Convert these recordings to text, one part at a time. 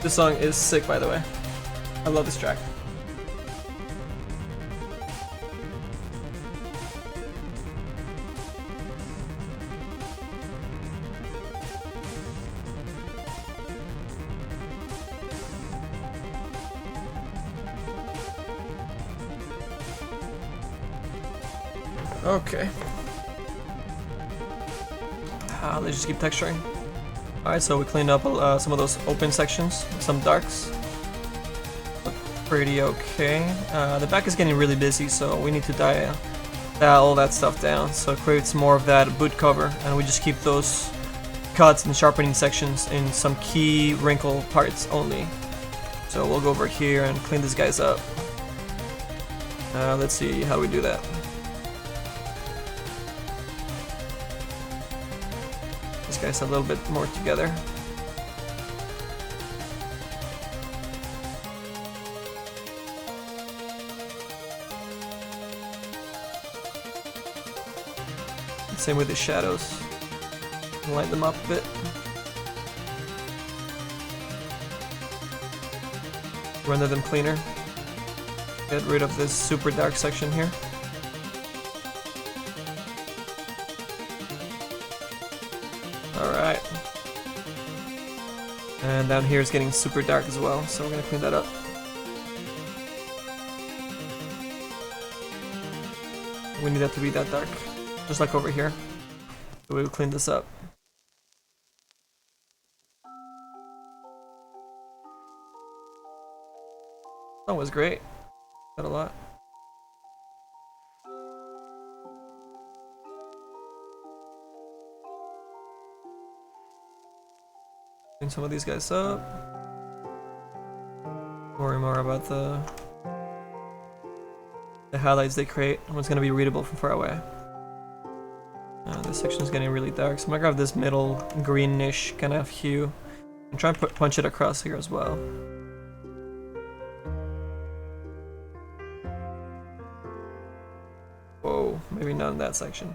This song is sick, by the way. I love this track. Okay. Let's just keep texturing. Alright, so we cleaned up some of those open sections, some darks. Look pretty okay. The back is getting really busy, so we need to dial all that stuff down so it creates more of that boot cover, and we just keep those cuts and sharpening sections in some key wrinkle parts only. So we'll go over here and clean these guys up. Let's see how we do that. This guy's a little bit more together. Same with the shadows. Light them up a bit. Render them cleaner. Get rid of this super dark section here. Alright. And down here is getting super dark as well, so we're gonna clean that up. We need that to be that dark, just like over here. So we'll clean this up. That was great. Got a lot. Clean some of these guys up. Worry more about the highlights they create when it's gonna be readable from far away. This section is getting really dark, so I'm gonna grab this middle greenish kind of hue and try and punch it across here as well. Whoa, maybe not in that section.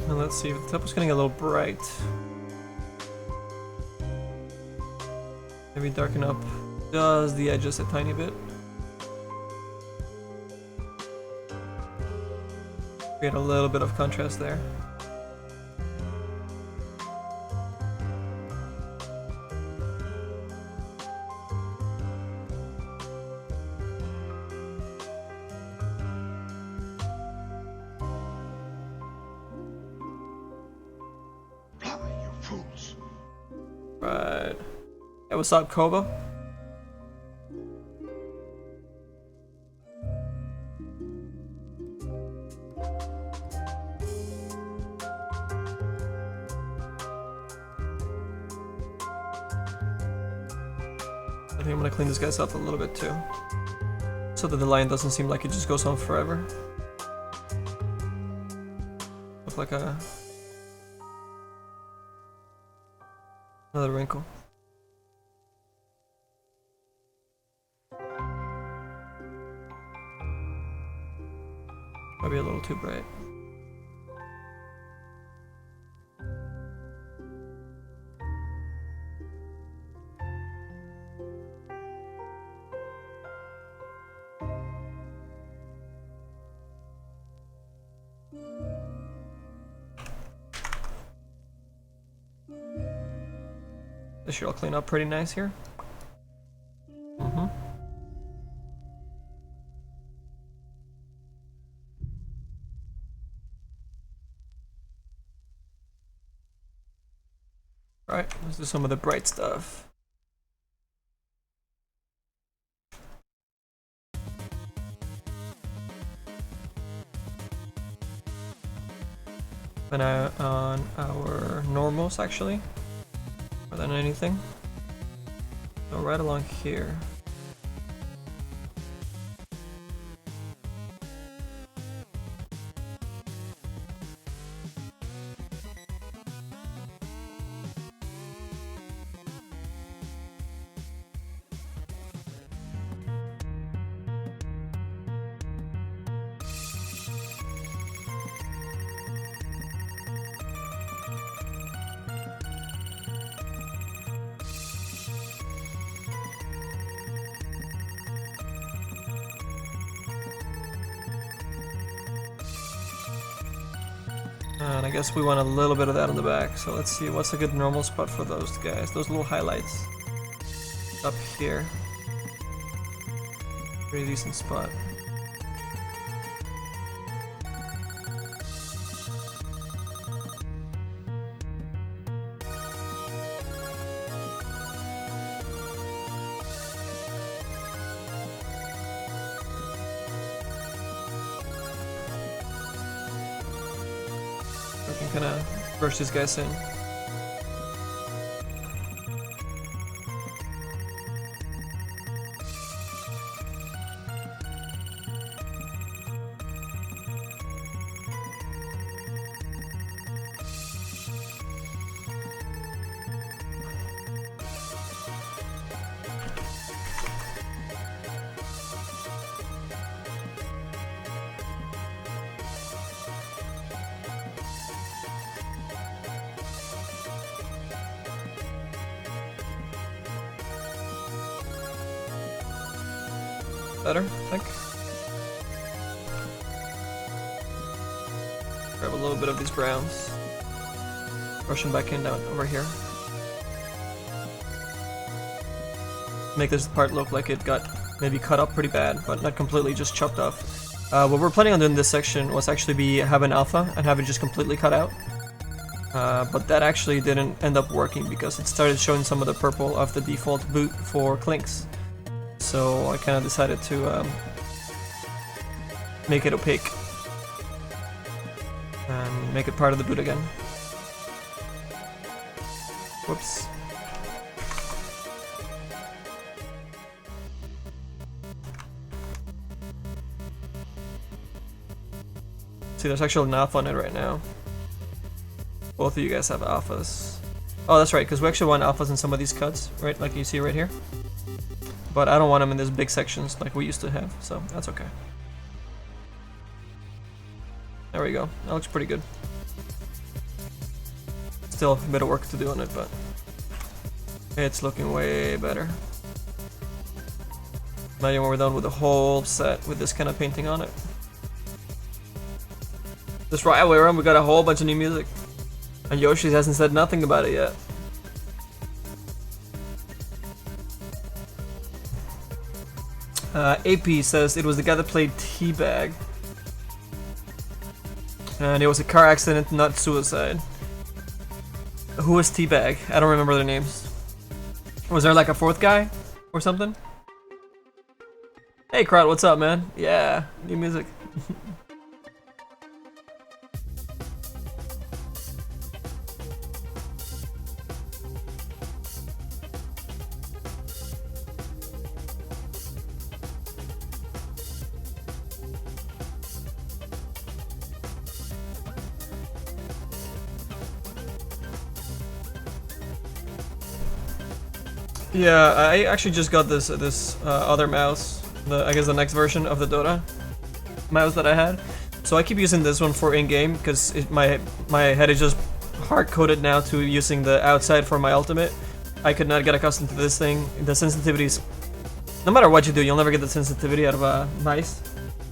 And let's see if the top is getting a little bright. Maybe darken up just the edges a tiny bit. Create a little bit of contrast there. Right. Hey, what's up, Kobo? I think I'm gonna clean this guys up a little bit too, so that the line doesn't seem like it just goes on forever. Look like another wrinkle. Might be a little too bright. This should all clean up pretty nice here. Alright, let's do some of the bright stuff. And on our normals actually, more than anything. So right along here. And I guess we want a little bit of that on the back, so let's see what's a good normal spot for those guys, those little highlights. Up here. Pretty decent spot. We can kind of brush these guys in. Better, I think. Grab a little bit of these browns. Brush them back in down over here. Make this part look like it got maybe cut up pretty bad, but not completely just chopped off. What we're planning on doing in this section was actually have an alpha and have it just completely cut out. But that actually didn't end up working because it started showing some of the purple of the default boot for Clinkz. So I kind of decided to make it opaque and make it part of the boot again. Whoops. See, there's actually an alpha on it right now. Both of you guys have alphas. Oh, that's right, because we actually want alphas in some of these cuts, right? Like you see right here. But I don't want them in these big sections like we used to have, so that's okay. There we go. That looks pretty good. Still a bit of work to do on it, but it's looking way better. Imagine when we're done with the whole set with this kind of painting on it. This right way around, we got a whole bunch of new music. And Yoshi hasn't said nothing about it yet. AP says it was the guy that played Teabag. And it was a car accident, not suicide. Who was Teabag? I don't remember their names. Was there like a fourth guy? Or something? Hey Crowd, what's up, man? Yeah, new music. Yeah, I actually just got this other mouse, I guess the next version of the Dota mouse that I had. So I keep using this one for in-game because my head is just hard-coded now to using the outside for my ultimate. I could not get accustomed to this thing. The sensitivities, no matter what you do, you'll never get the sensitivity out of a mice.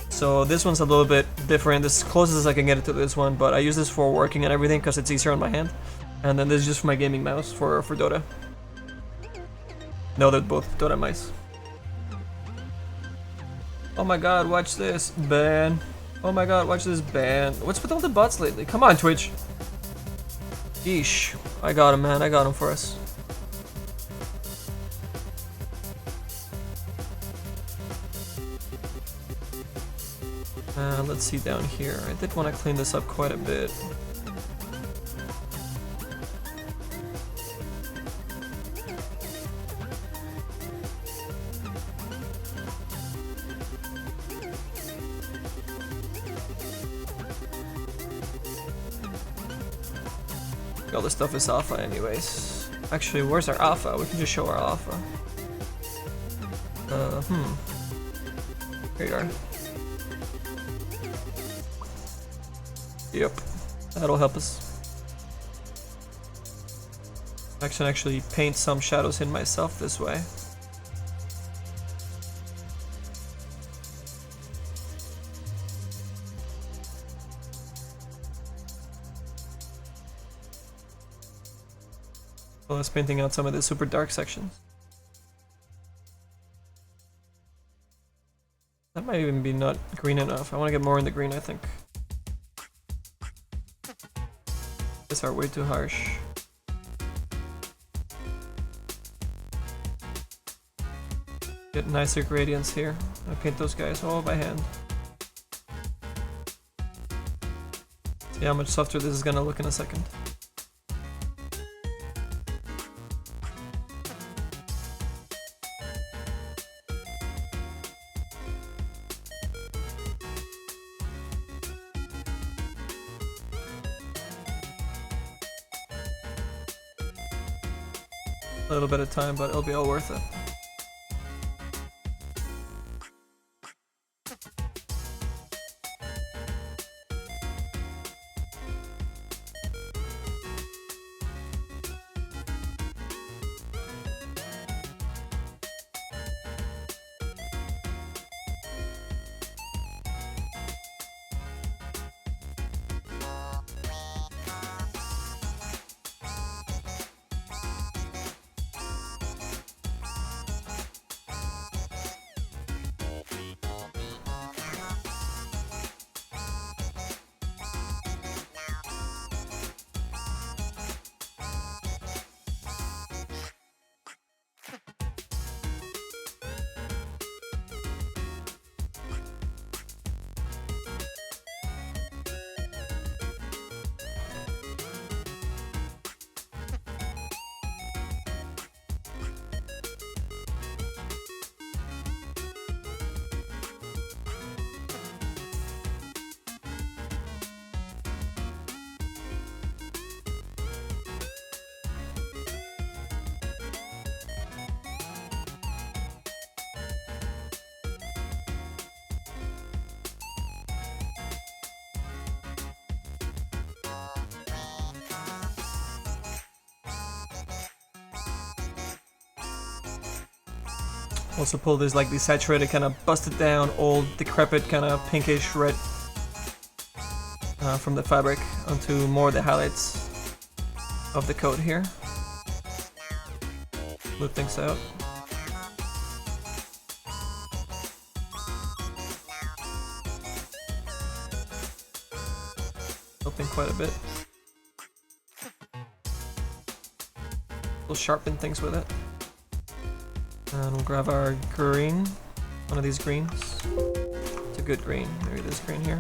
So this one's a little bit different. This is closest as I can get it to this one, but I use this for working and everything because it's easier on my hand. And then this is just for my gaming mouse for Dota. No, they're both Dota mice. Oh my god, watch this, ban. Oh my god, watch this, ban. What's with all the bots lately? Come on, Twitch. Yeesh. I got him, man. I got him for us. Let's see down here. I did want to clean this up quite a bit. All this stuff is alpha anyways. Actually, where's our alpha? We can just show our alpha. Here you are. Yep, that'll help us. I can actually paint some shadows in myself this way. Well, let's painting out some of the super dark sections. That might even be not green enough. I want to get more in the green, I think. These are way too harsh. Get nicer gradients here. I paint those guys all by hand. See how much softer this is gonna look in a second. A little bit of time, but it'll be all worth it. Also pull this like desaturated, kind of busted down, old, decrepit, kind of pinkish red from the fabric onto more of the highlights of the coat here. Smooth things out. Helping quite a bit. We'll sharpen things with it. And we'll grab our green, one of these greens. It's a good green, maybe this green here.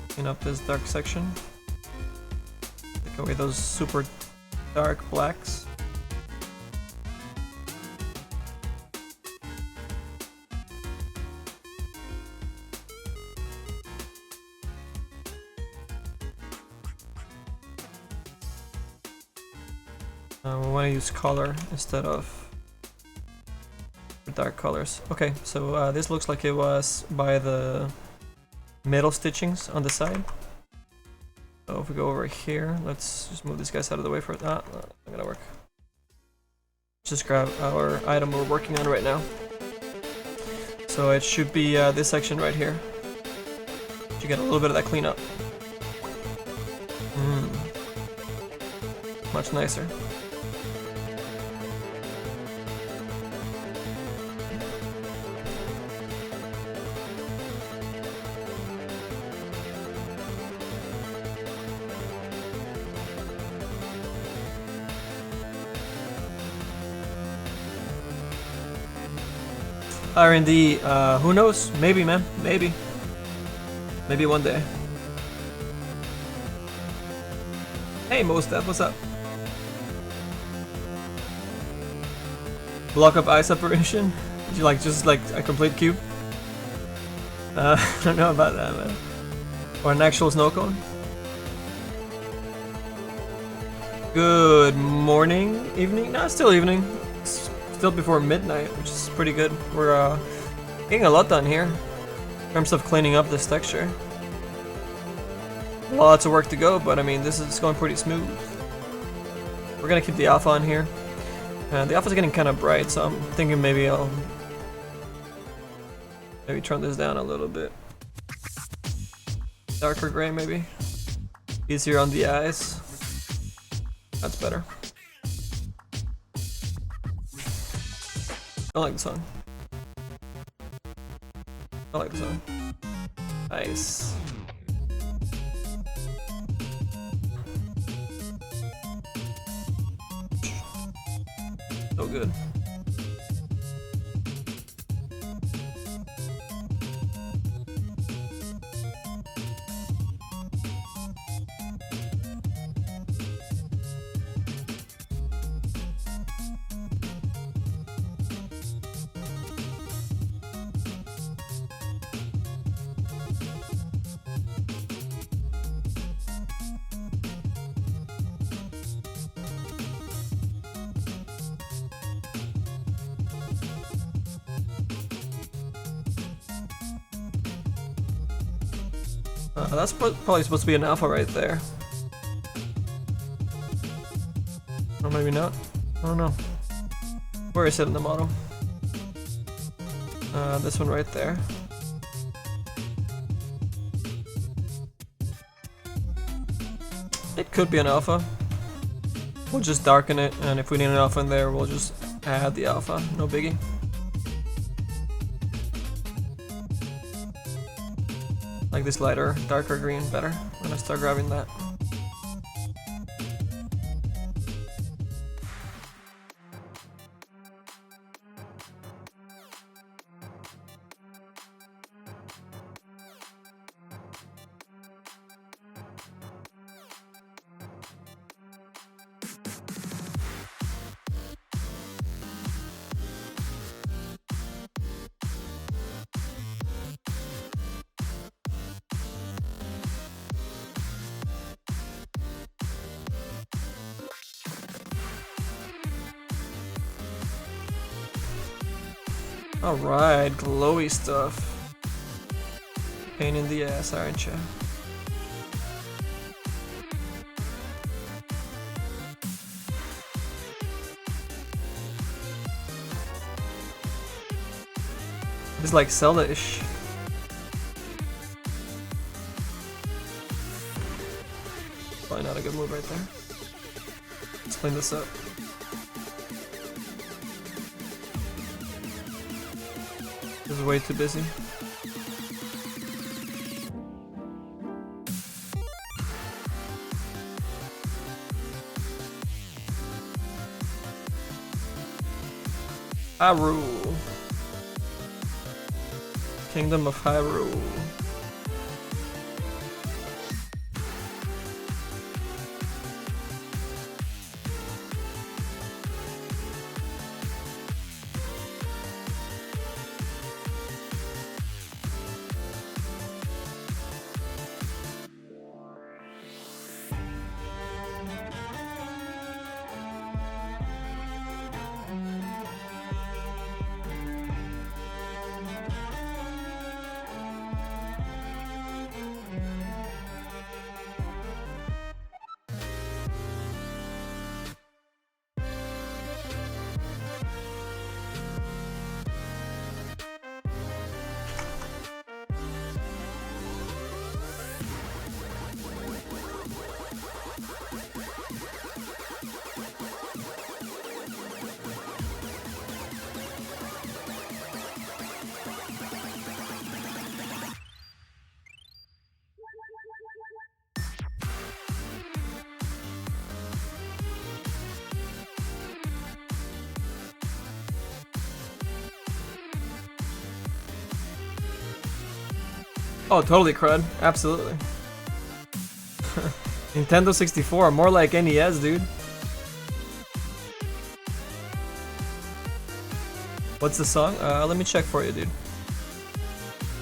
Clean up this dark section. Take away those super dark blacks. We want to use color instead of dark colors. Okay, so this looks like it was by the middle stitchings on the side. So if we go over here, let's just move these guys out of the way for it. Not gonna work. Just grab our item we're working on right now. So it should be this section right here. You get a little bit of that cleanup. Much nicer. R&D, who knows? Maybe, man. Maybe. Maybe one day. Hey, Mostep, what's up? Block up ice operation? Did you like just like a complete cube? I don't know about that, man. Or an actual snow cone? Good morning, evening? No, it's still evening. It's still before midnight, which is pretty good. We're getting a lot done here in terms of cleaning up this texture. Lots of work to go, but I mean, this is going pretty smooth. We're gonna keep the alpha on here. The alpha's getting kind of bright, so I'm thinking maybe I'll turn this down a little bit. Darker gray, maybe. Easier on the eyes. That's better. I like the song. I like the song. Nice. So good. That's probably supposed to be an alpha right there. Or maybe not. I don't know. Where is it in the model? This one right there. It could be an alpha. We'll just darken it, and if we need an alpha in there, we'll just add the alpha. No biggie. Like this lighter, darker green better when I start grabbing that. Alright, glowy stuff. Pain in the ass, aren't you? It's like Zelda-ish. Probably not a good move right there. Let's clean this up. This is way too busy. Hyrule. Kingdom of Hyrule. Oh, totally crud. Absolutely. Nintendo 64, more like NES, dude. What's the song? Let me check for you, dude.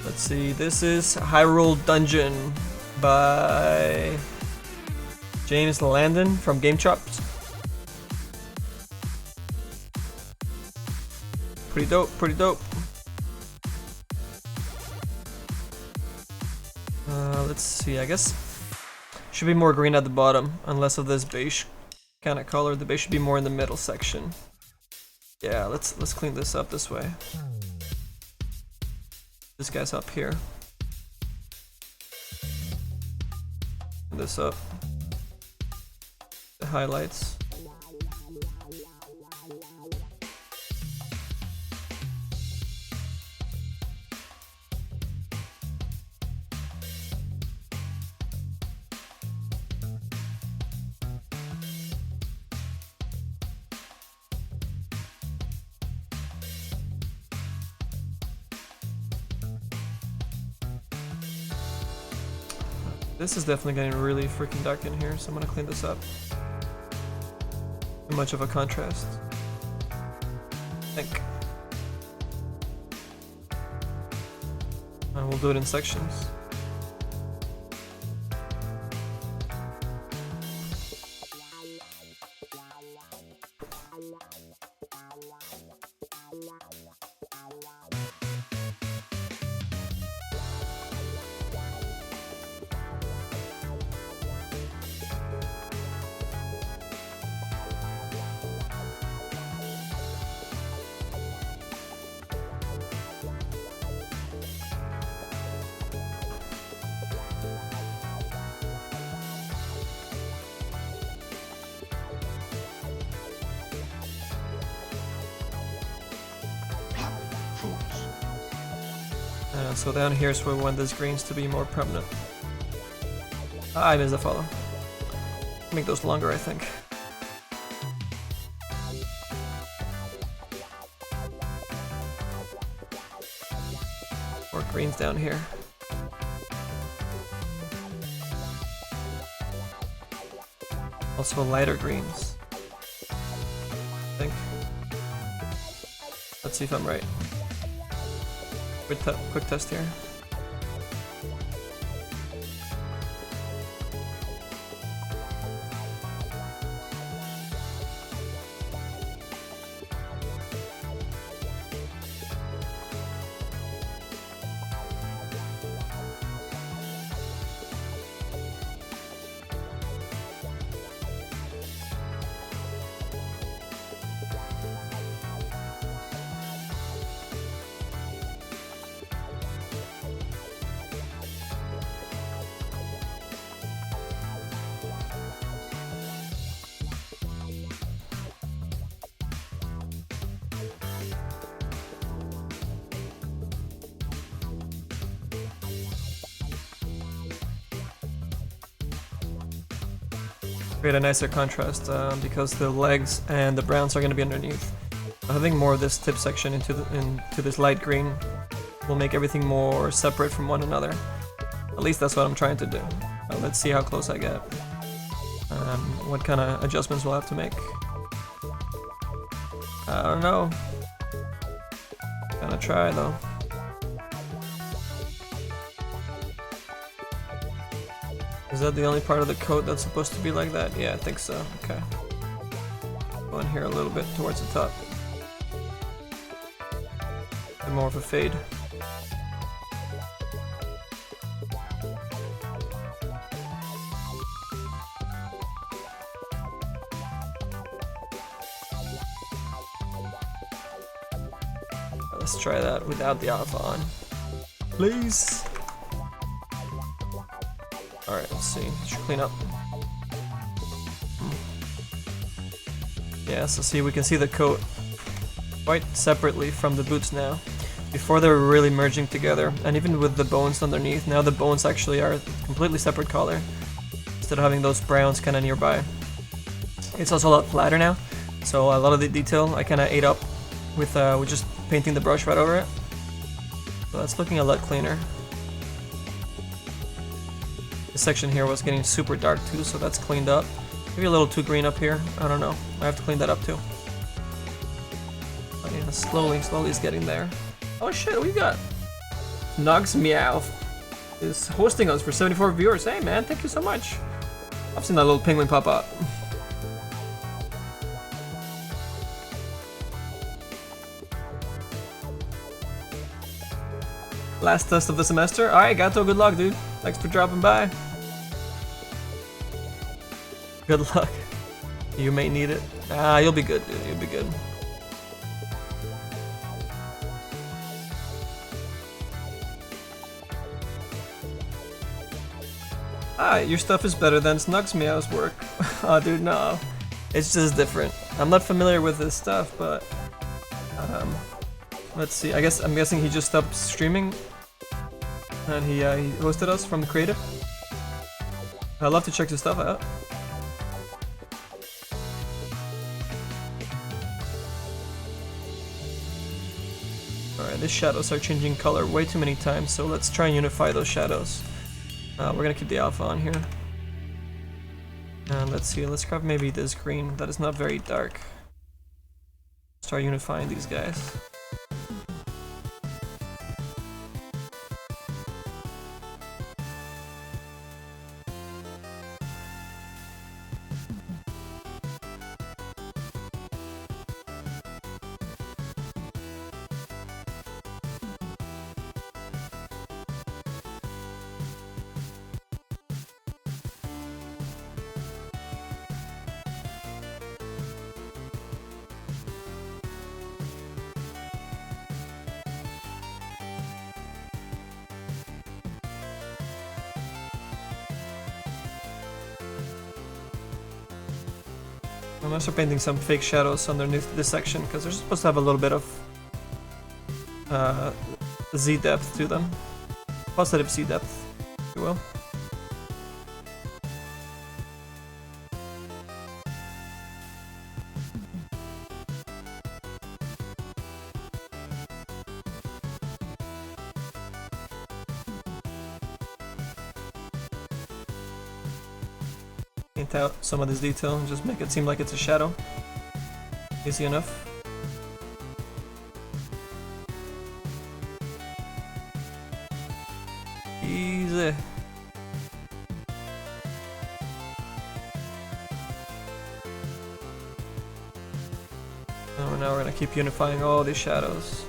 Let's see. This is Hyrule Dungeon by James Landon from Game Chops. Pretty dope, pretty dope. Let's see, I guess should be more green at the bottom, unless of this beige kind of color. The beige should be more in the middle section. Yeah, let's clean this up this way. This guy's up here. Clean this up. The highlights. This is definitely getting really freaking dark in here, so I'm gonna clean this up. Too much of a contrast, I think. We'll do it in sections. So down here is where we want these greens to be more prominent. I missed the follow. Make those longer, I think. More greens down here. Also lighter greens, I think. Let's see if I'm right. Quick test here. Create a nicer contrast because the legs and the browns are going to be underneath. Having more of this tip section into this light green will make everything more separate from one another. At least that's what I'm trying to do. Let's see how close I get. What kind of adjustments we'll have to make. I don't know. Gonna try though. Is that the only part of the coat that's supposed to be like that? Yeah, I think so. Okay. Go in here a little bit towards the top. And more of a fade. Let's try that without the alpha on. Please. Alright, let's see. Should clean up. Yeah, so see, we can see the coat quite separately from the boots now. Before they were really merging together, and even with the bones underneath, now the bones actually are a completely separate color, instead of having those browns kind of nearby. It's also a lot flatter now, so a lot of the detail I kind of ate up with just painting the brush right over it. So that's looking a lot cleaner. This section here was getting super dark too, so that's cleaned up. Maybe a little too green up here. I don't know. I have to clean that up too. But yeah, slowly it's getting there. Oh shit, what we got? Nugs Meow is hosting us for 74 viewers. Hey man, thank you so much. I've seen that little penguin pop up. Last test of the semester. Alright, Gato, good luck, dude. Thanks for dropping by. Good luck. You may need it. Ah, you'll be good, dude. You'll be good. Ah, your stuff is better than Snugs Meow's work. Oh, dude, no. It's just different. I'm not familiar with this stuff, but... let's see. I'm guessing he just stopped streaming. And he hosted us from the creative. I'd love to check his stuff out. Alright, these shadows are changing color way too many times, so let's try and unify those shadows. We're gonna keep the alpha on here. And let's see, let's grab maybe this green that is not very dark. Start unifying these guys. I'm gonna start painting some fake shadows underneath this section because they're supposed to have a little bit of Z depth to them. Positive Z depth, if you will. Paint out some of this detail and just make it seem like it's a shadow. Easy enough. Easy. Now we're gonna keep unifying all these shadows.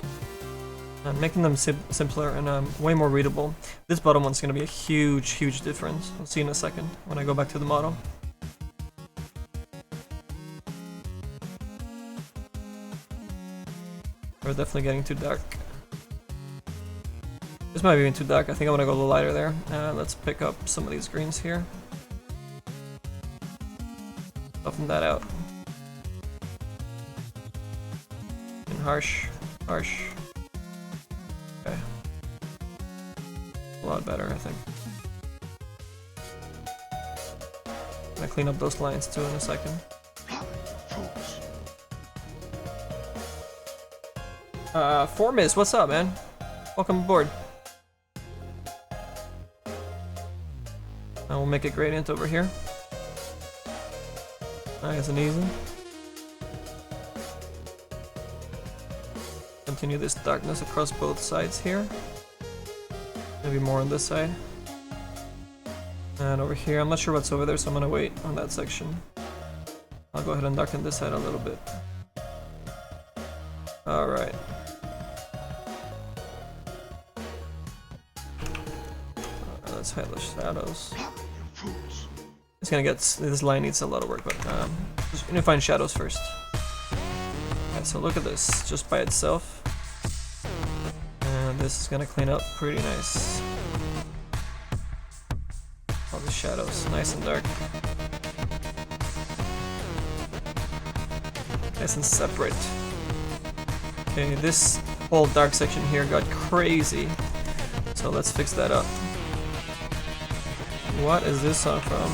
And making them simpler and way more readable. This bottom one's gonna be a huge difference. I'll see in a second when I go back to the model. We're definitely getting too dark. This might be even too dark. I think I want to go a little lighter there. Let's pick up some of these greens here. Soften that out. And harsh. Okay. A lot better, I think. I'm gonna clean up those lines too in a second. Formis, what's up, man? Welcome aboard. We'll make a gradient over here. Nice and easy. Continue this darkness across both sides here. Maybe more on this side. And over here, I'm not sure what's over there, so I'm gonna wait on that section. I'll go ahead and darken this side a little bit. Alright. Let's hide the shadows. It's gonna get, this line needs a lot of work, but just unifying shadows first. Okay, so look at this, just by itself. And this is gonna clean up pretty nice. All the shadows, nice and dark. Nice and separate. Okay, this whole dark section here got crazy. So let's fix that up. What is this song from?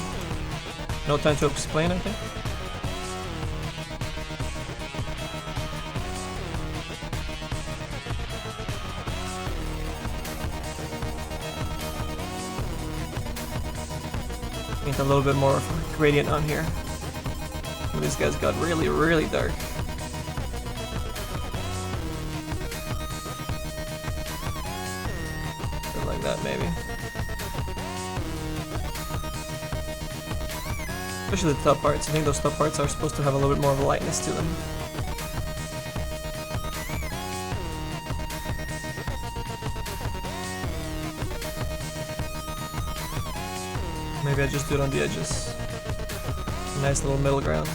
No Time to Explain, I think? Need a little bit more of a gradient on here. These guys got really, really dark. Something like that, maybe. Especially the top parts. I think those top parts are supposed to have a little bit more of a lightness to them. Maybe I just do it on the edges. Nice little middle ground.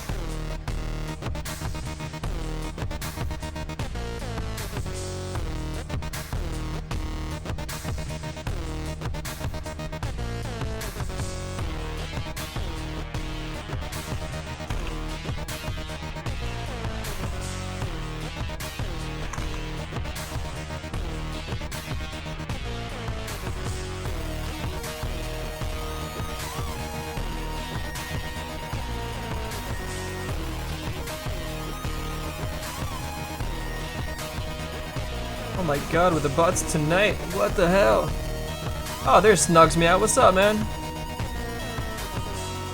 Oh my god, with the bots tonight, what the hell? Oh, there's Snugs Meow, what's up, man?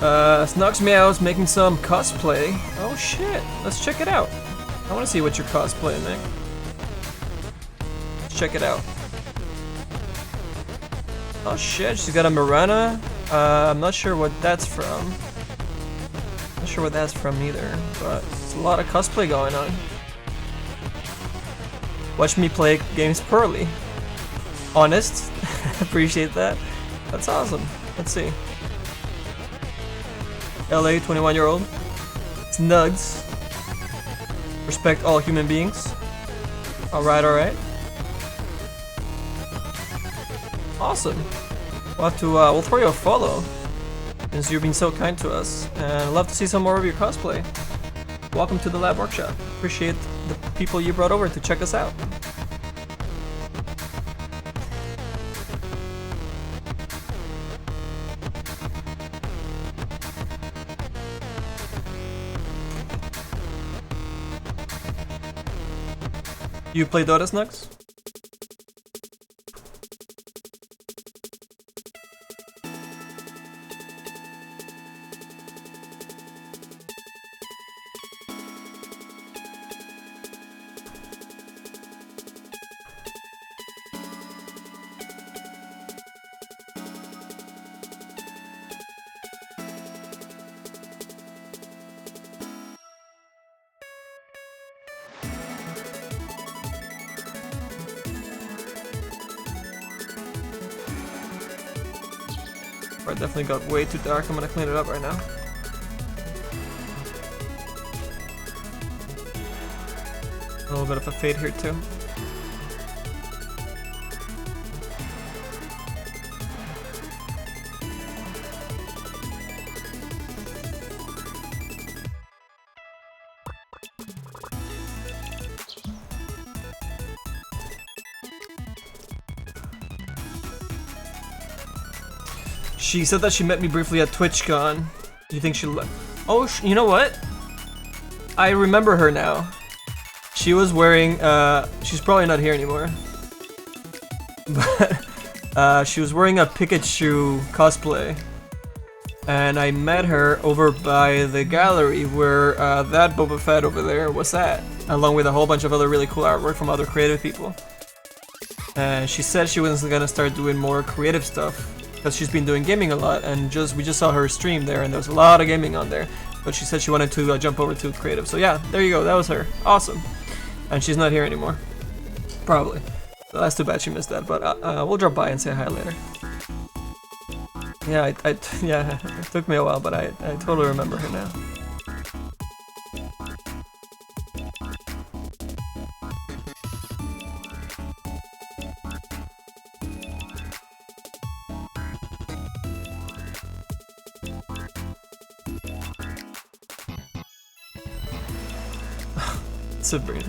Snugs Meow's making some cosplay. Oh shit, let's check it out. I wanna see what you're cosplaying, Nick. Let's check it out. Oh shit, she's got a Mirana. I'm not sure what that's from. Not sure what that's from either, but it's a lot of cosplay going on. Watch me play games poorly. Honest. Appreciate that. That's awesome. Let's see. LA 21-year-old. Snugs. Respect all human beings. Alright, alright. Awesome. We'll have to we'll throw you a follow. Since you've been so kind to us. And I'd love to see some more of your cosplay. Welcome to the Lab Workshop. Appreciate the people you brought over to check us out. You play Dota, Snugs? It definitely got way too dark. I'm gonna clean it up right now. A little bit of a fade here too. She said that she met me briefly at TwitchCon. Do you think she'll... Oh, you know what? I remember her now. She was wearing... she's probably not here anymore. But she was wearing a Pikachu cosplay. And I met her over by the gallery where that Boba Fett over there was at. Along with a whole bunch of other really cool artwork from other creative people. And she said she was gonna start doing more creative stuff. Because she's been doing gaming a lot, and we just saw her stream there, and there was a lot of gaming on there. But she said she wanted to jump over to creative. So yeah, there you go. That was her. Awesome. And she's not here anymore. Probably. So that's too bad she missed that. But we'll drop by and say hi later. Yeah, yeah. It took me a while, but I totally remember her now. Sabrina.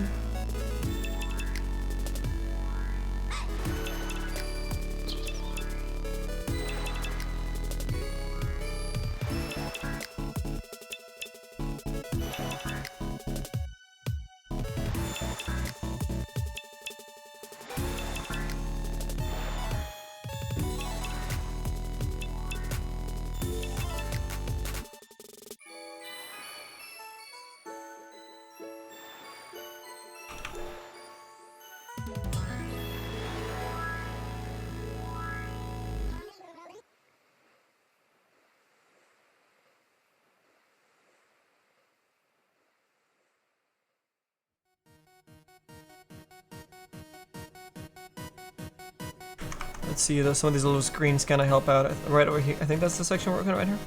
Let's see, some of these little screens kind of help out right over here. I think that's the section we're working on right here.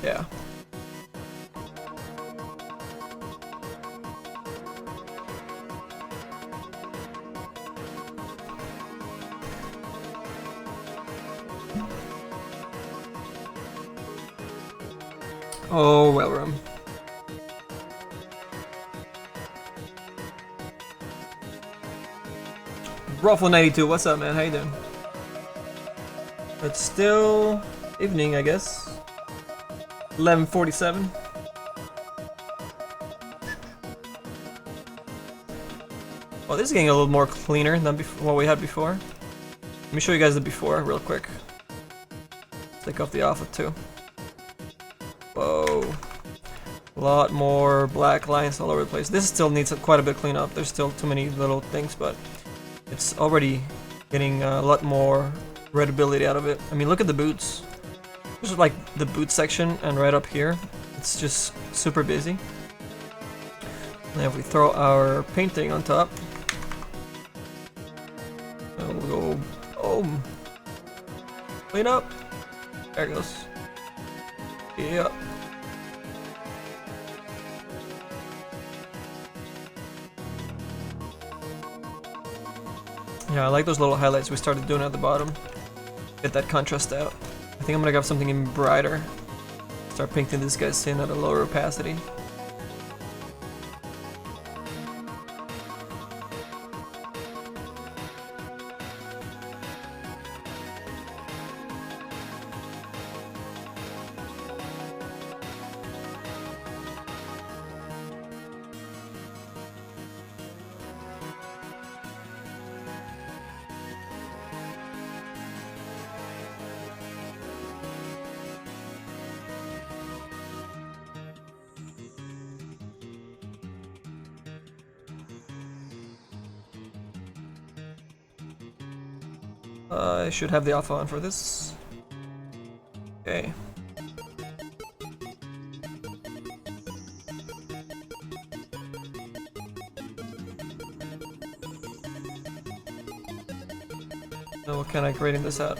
Yeah. Oh, well room. Ruffle92, what's up, man? How you doing? It's still evening, I guess. 11:47. Well, this is getting a little more cleaner than what we had before. Let me show you guys the before real quick. Take off the alpha too. Whoa. A lot more black lines all over the place. This still needs quite a bit of cleanup. There's still too many little things, but it's already getting a lot more readability out of it. I mean, look at the boots. This is like the boot section, and right up here, it's just super busy. And if we throw our painting on top, and we'll go, boom. Clean up. There it goes. Yep. Yeah, I like those little highlights we started doing at the bottom. Get that contrast out. I think I'm gonna grab something even brighter. Start painting this guy's in at a lower opacity. I should have the alpha on for this. Okay. Now what kind of grading this out?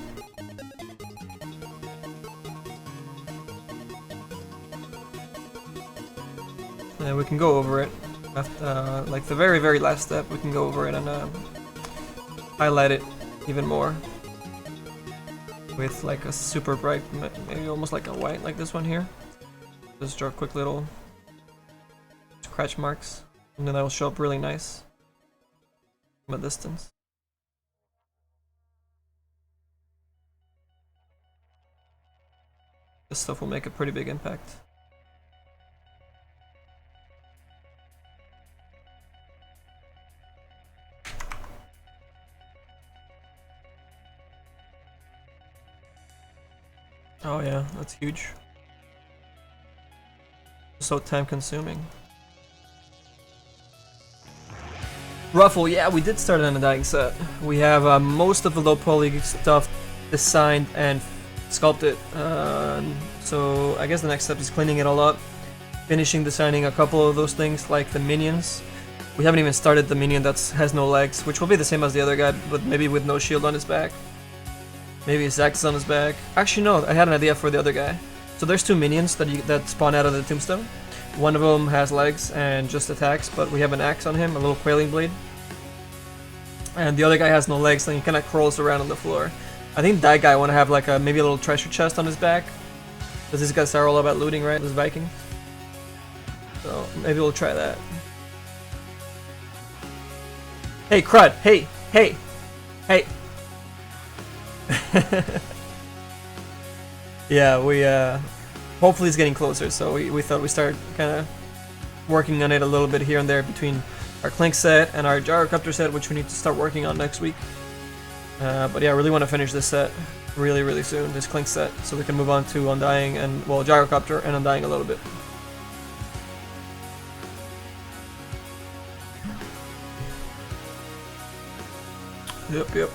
And we can go over it. After, like the very last step, we can go over it and highlight it even more with like a super bright, maybe almost like a white like this one here. Just draw quick little scratch marks, and then that will show up really nice from a distance. This stuff will make a pretty big impact. Oh yeah, that's huge. So time consuming. Ruffle, yeah, we did start on a dying set. We have most of the low poly stuff designed and sculpted. So I guess the next step is cleaning it all up, finishing designing a couple of those things like the minions. We haven't even started the minion that has no legs, which will be the same as the other guy, but maybe with no shield on his back. Maybe his axe is on his back. Actually, no, I had an idea for the other guy. So there's two minions that spawn out of the tombstone. One of them has legs and just attacks, but we have an axe on him, a little quailing blade. And the other guy has no legs, and he kind of crawls around on the floor. I think that guy I want to have like maybe a little treasure chest on his back. Because these guys are all about looting, right? This Viking. So maybe we'll try that. Hey, crud! Hey! Hey! Hey! Yeah, we hopefully it's getting closer, so we thought we'd start kind of working on it a little bit here and there between our Clinkz set and our Gyrocopter set, which we need to start working on next week. But yeah, I really want to finish this set really soon, this Clinkz set, so we can move on to Undying and, well, Gyrocopter and Undying a little bit. Yep.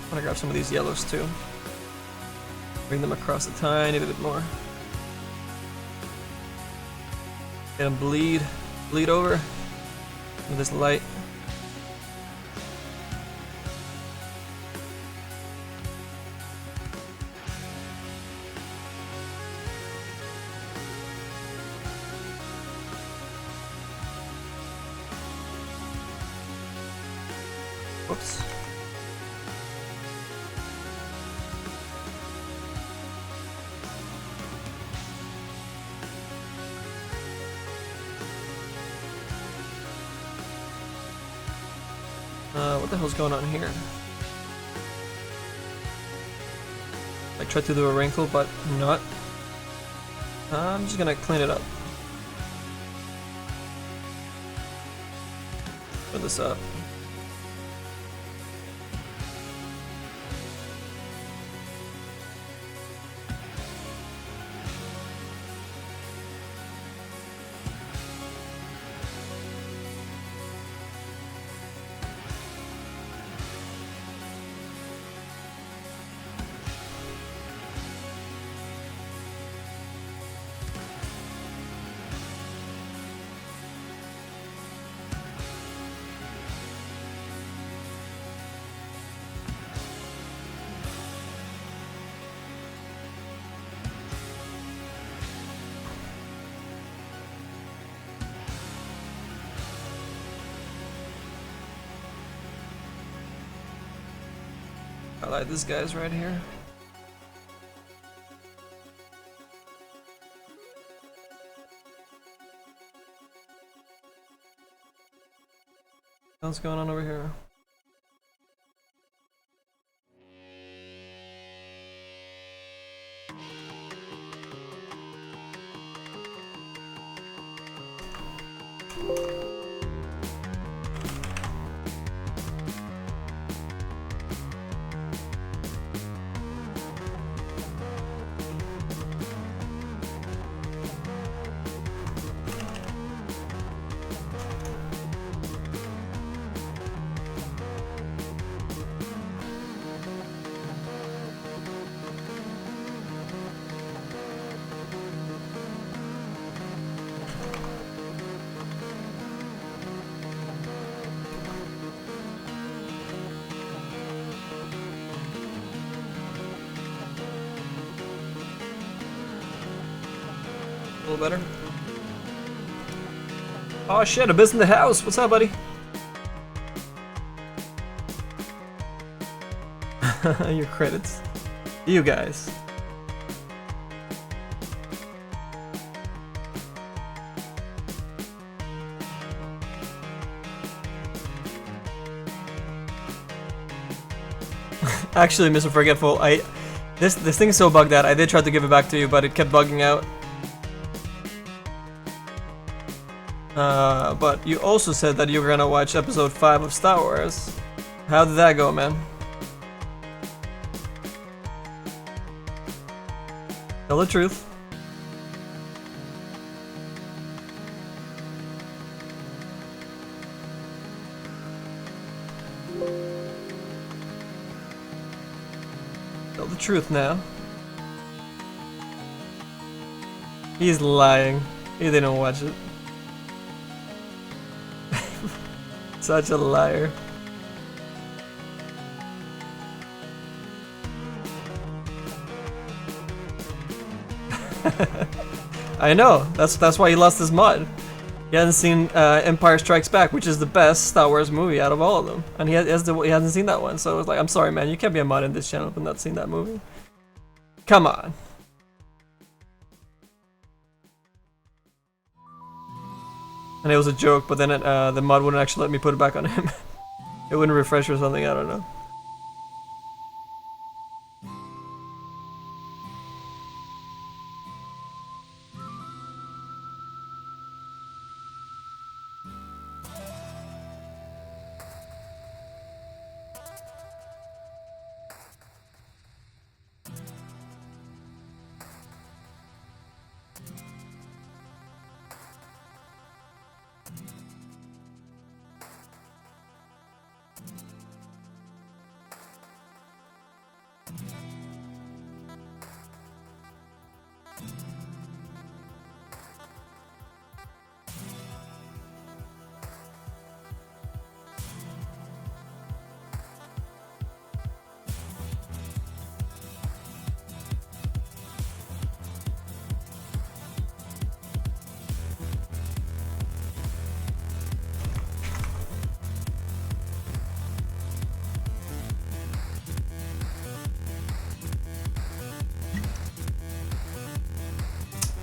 I'm gonna grab some of these yellows too. Bring them across a tiny bit more. Get him bleed over with this light. Whoops. What the hell's going on here? I tried to do a wrinkle, but not. I'm just gonna clean it up. Put this up. I like this guy's right here. What's going on over here? A little better. Oh shit, Abyss in the house. What's up, buddy? Your credits. You guys. Actually, Mr. Forgetful, this thing's so bugged out. I did try to give it back to you, but it kept bugging out. But you also said that you were gonna watch episode 5 of Star Wars. How did that go, man? Tell the truth. Tell the truth now. He's lying. He didn't watch it. Such a liar. I know. That's why he lost his mod. He hasn't seen Empire Strikes Back, which is the best Star Wars movie out of all of them, and he hasn't seen that one. So I was like, I'm sorry, man. You can't be a mod in this channel but not seen that movie. Come on. And it was a joke, but then the mod wouldn't actually let me put it back on him. It wouldn't refresh or something, I don't know.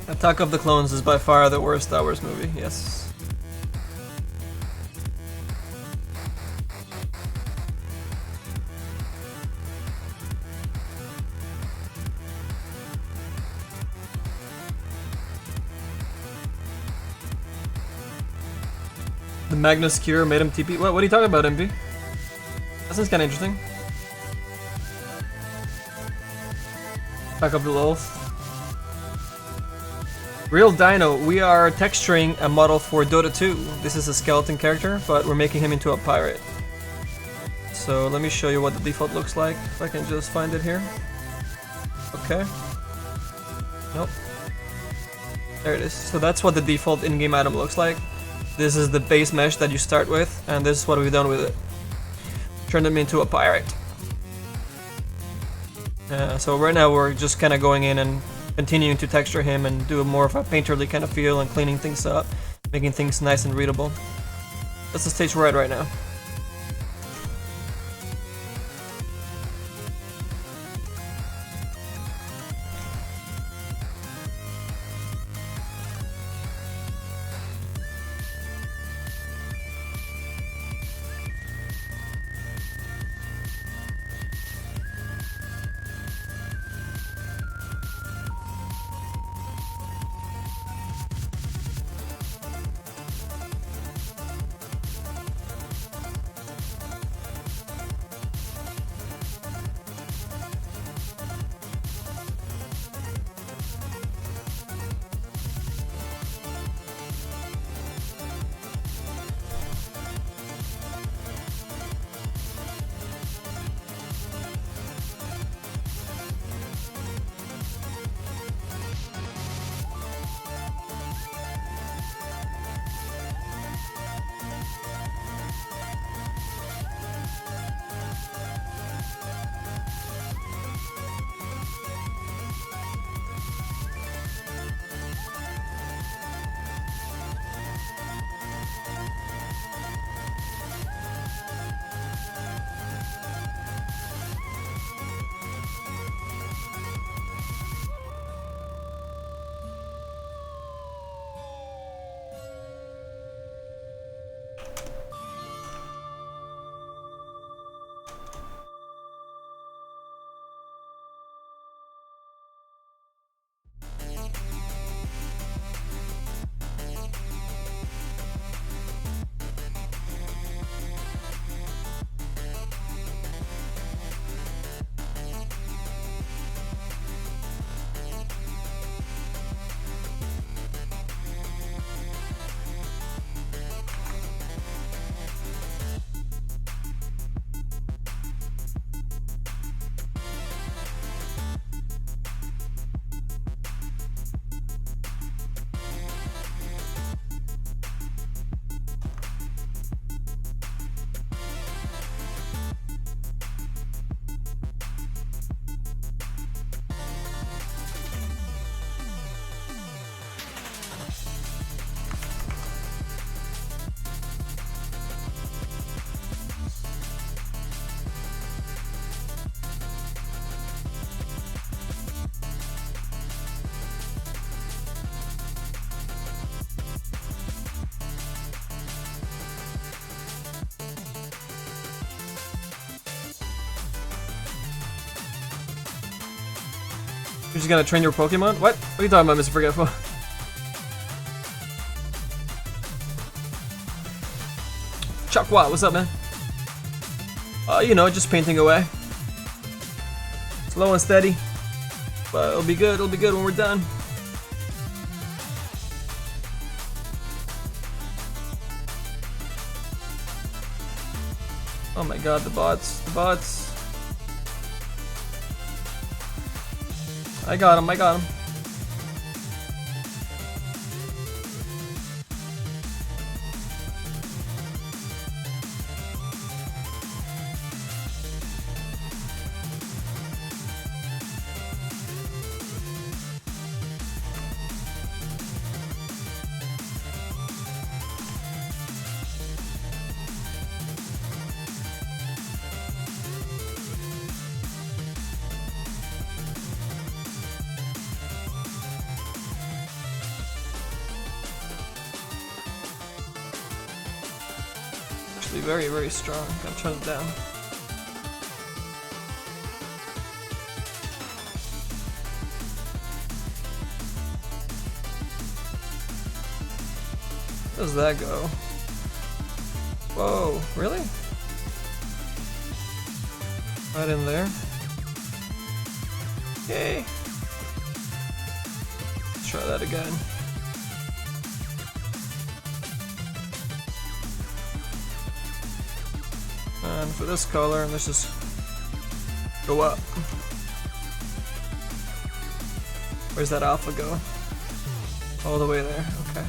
Attack of the Clones is by far the worst Star Wars movie, yes. The Magnus Cure made him TP. What are you talking about, MV? That sounds kind of interesting. Back up the Lilith. Real Dino, we are texturing a model for Dota 2. This is a skeleton character, but we're making him into a pirate. So let me show you what the default looks like, if I can just find it here. Okay. Nope. There it is. So that's what the default in-game item looks like. This is the base mesh that you start with, and this is what we've done with it. Turned him into a pirate. So right now we're just kind of going in and continuing to texture him and do more of a painterly kind of feel and cleaning things up, making things nice and readable. That's the stage we're at right now. You're just gonna train your Pokemon? What? What are you talking about, Mr. Forgetful? Chakwa, what's up, man? You know, just painting away. Slow and steady. But it'll be good when we're done. Oh my god, the bots. The bots. I got him, I got him. actually very, very strong. Gotta turn it down. How does that go? Whoa, really? Right in there. Yay! Let's try that again. And for this color, let's just go up. Where's that alpha go? All the way there, okay.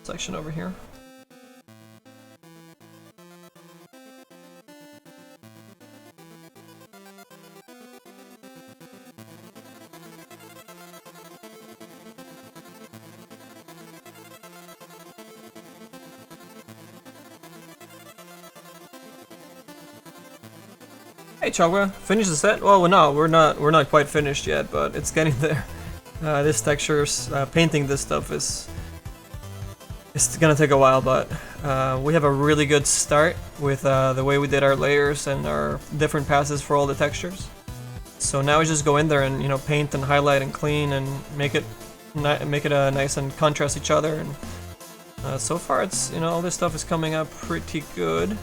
Section over here. Hey Chogwa, finish the set? Well, no, we're not quite finished yet, but it's getting there. This textures, painting this stuff is it's gonna take a while, but we have a really good start with the way we did our layers and our different passes for all the textures. So now we just go in there and paint and highlight and clean and make it nice and contrast each other. And so far, it's all this stuff is coming up pretty good.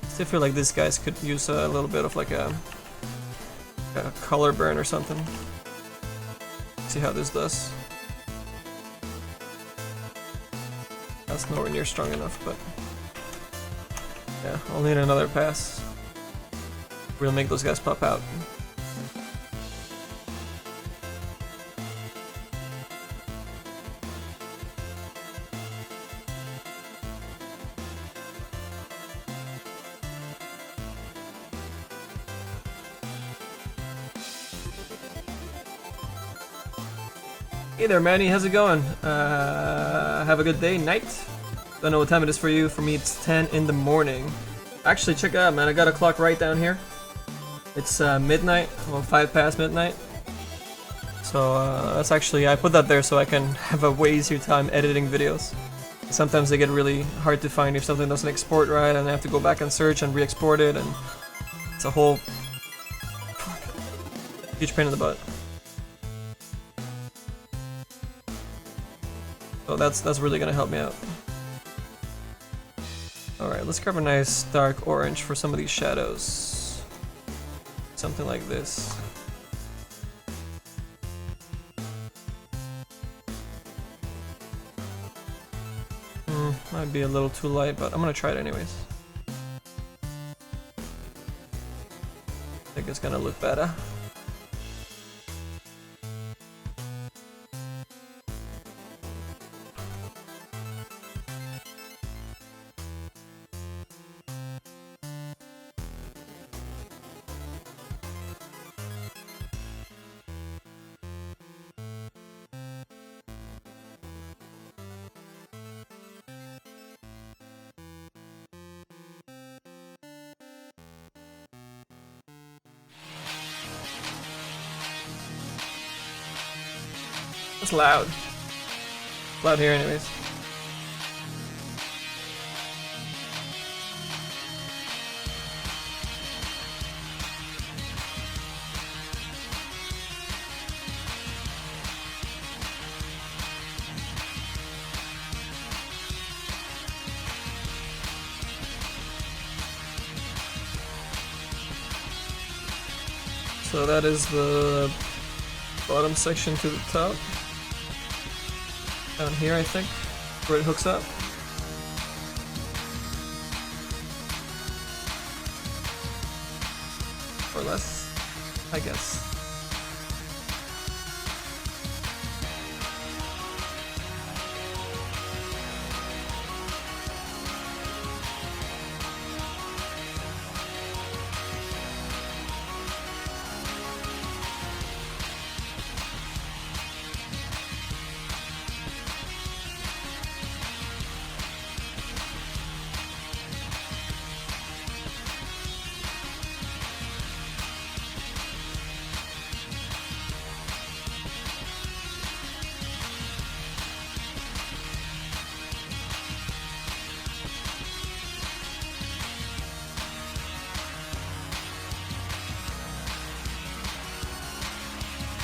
Still feel like these guys could use a little bit of like a color burn or something. See how this does. That's nowhere near strong enough, but yeah, I'll need another pass. We'll make those guys pop out. Hey there, Manny. How's it going? Have a good day, night. Don't know what time it is for you. For me, it's 10 in the morning. Actually, check it out, man. I got a clock right down here. It's midnight, well, 5 past midnight. So that's actually, I put that there so I can have a way easier time editing videos. Sometimes they get really hard to find if something doesn't export right, and I have to go back and search and re-export it, and it's a whole huge pain in the butt. So that's really gonna help me out. Alright, let's grab a nice dark orange for some of these shadows. Something like this. Might be a little too light, but I'm gonna try it anyways. I think it's gonna look better. It's loud. Loud here anyways. so that is the bottom section to the top. Down here, I think, where it hooks up. Or less, I guess.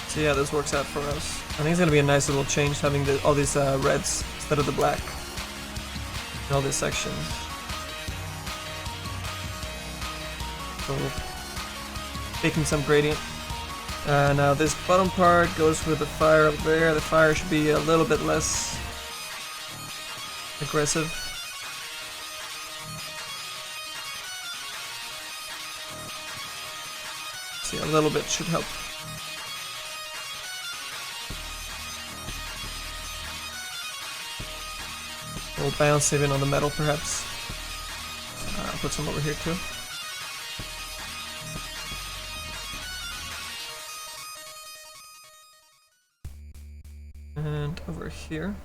So yeah, this works out for us. I think it's gonna be a nice little change having all these reds instead of the black in all these sections. So taking some gradient. Now this bottom part goes with the fire up there. The fire should be a little bit less aggressive. See, a little bit should help. A little bounce even on the metal, perhaps. I'll put some over here too. And over here.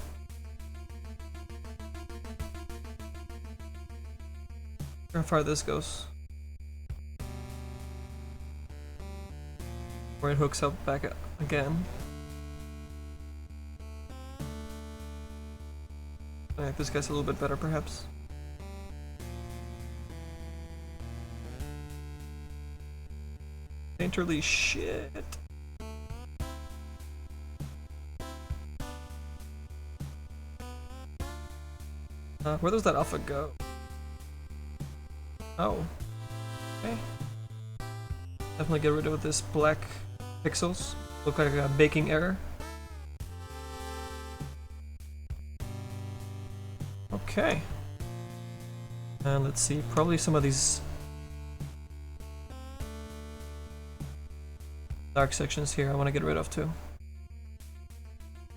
How far this goes. Where it hooks up back up again. I think this guy's a little bit better, perhaps. Painterly shit. Where does that alpha go? Oh. Okay. Definitely get rid of this black pixels. Look like a baking error. Okay. And let's see, probably some of these dark sections here I want to get rid of too.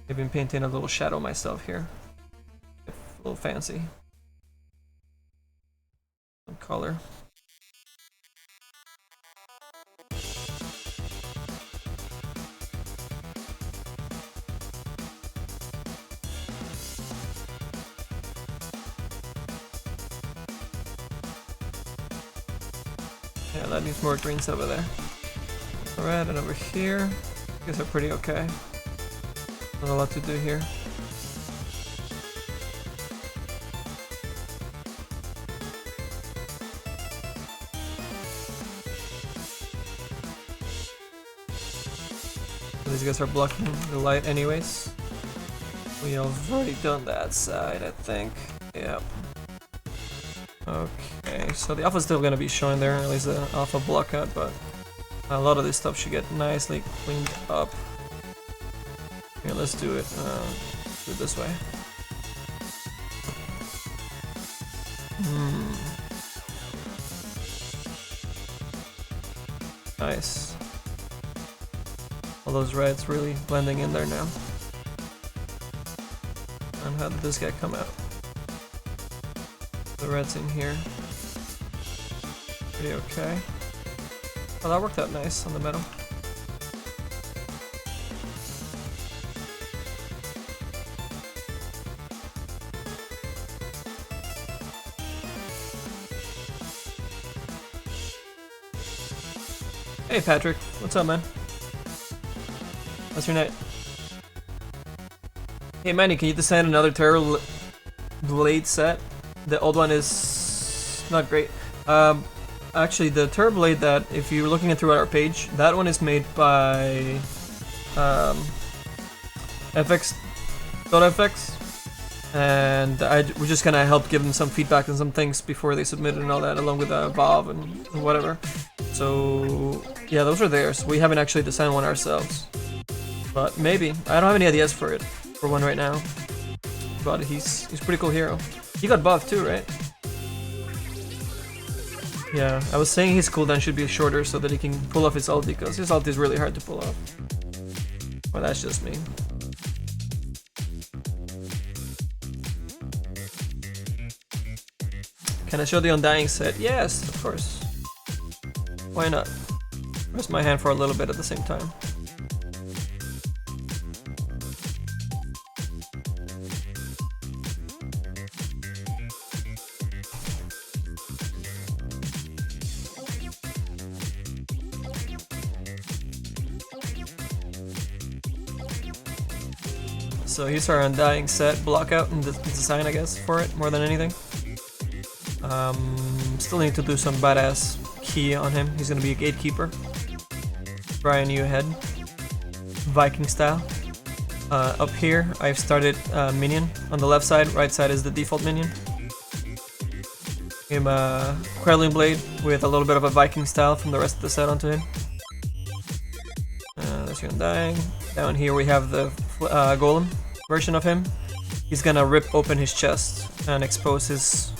Maybe I'm painting a little shadow myself here. A little fancy. Some color. Yeah, that needs more greens over there. Alright, and over here, I guess are pretty okay. Not a lot to do here. So these guys are blocking the light anyways. We have already done that side, I think. Yep. Okay, so the alpha is still going to be showing there, at least the alpha block cut, but a lot of this stuff should get nicely cleaned up. Here, let's do it this way. Nice. All those reds really blending in there now. And how did this guy come out? The red's in here. Pretty okay. Well, that worked out nice on the metal. Hey Patrick, what's up, man? What's your night? Hey Manny, can you design another Turbo Blade set? The old one is not great. Actually, the Turbo Blade that, if you're looking at through our page, that one is made by FX.fx, and we're just gonna help give them some feedback and some things before they submit it and all that, along with Valve and whatever. So yeah, those are theirs. We haven't actually designed one ourselves, but maybe. I don't have any ideas for one right now. But he's a pretty cool hero. He got buffed too, right? Yeah, I was saying his cooldown should be shorter so that he can pull off his ult, because his ult is really hard to pull off. Well, that's just me. Can I show the Undying set? Yes, of course. Why not? Rest my hand for a little bit at the same time. So here's our Undying set, block out and the design, I guess, for it, more than anything. Still need to do some badass key on him. He's gonna be a gatekeeper. Brand new head, Viking style. Up here, I've started minion on the left side. Right side is the default minion. Him Quelling Blade with a little bit of a Viking style from the rest of the set onto him. That's your Undying. Down here we have the Golem version of him. He's gonna rip open his chest and expose his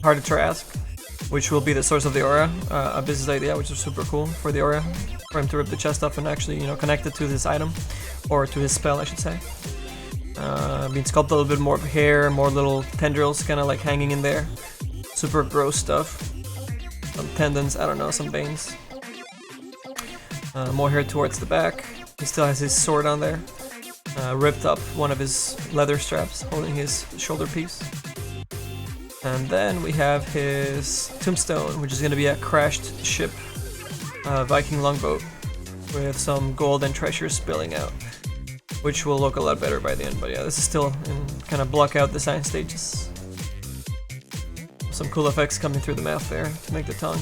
Heart of Trask, which will be the source of the aura. A business idea, which is super cool for the aura, for him to rip the chest off and actually, you know, connect it to this item, or to his spell, I should say. Being sculpted a little bit more hair, more little tendrils, kind of like hanging in there. Super gross stuff. Some tendons, I don't know, some veins. More hair towards the back. He still has his sword on there. Ripped up one of his leather straps, holding his shoulder piece. And then we have his tombstone, which is going to be a crashed ship, Viking longboat, with some gold and treasure spilling out, which will look a lot better by the end. But yeah, this is still in kind of block out design stages. Some cool effects coming through the mouth there to make the tongue.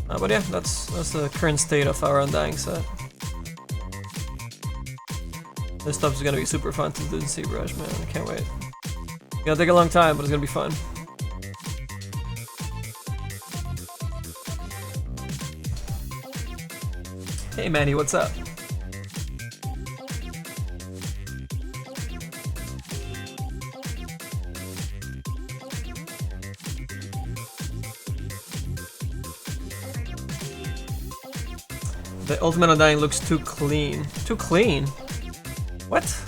But yeah, that's the current state of our Undying set. This stuff is gonna be super fun to do in ZBrush, man. I can't wait. It's gonna take a long time, but it's gonna be fun. Hey Manny, what's up? The Ultimate Undying looks too clean. Too clean? What?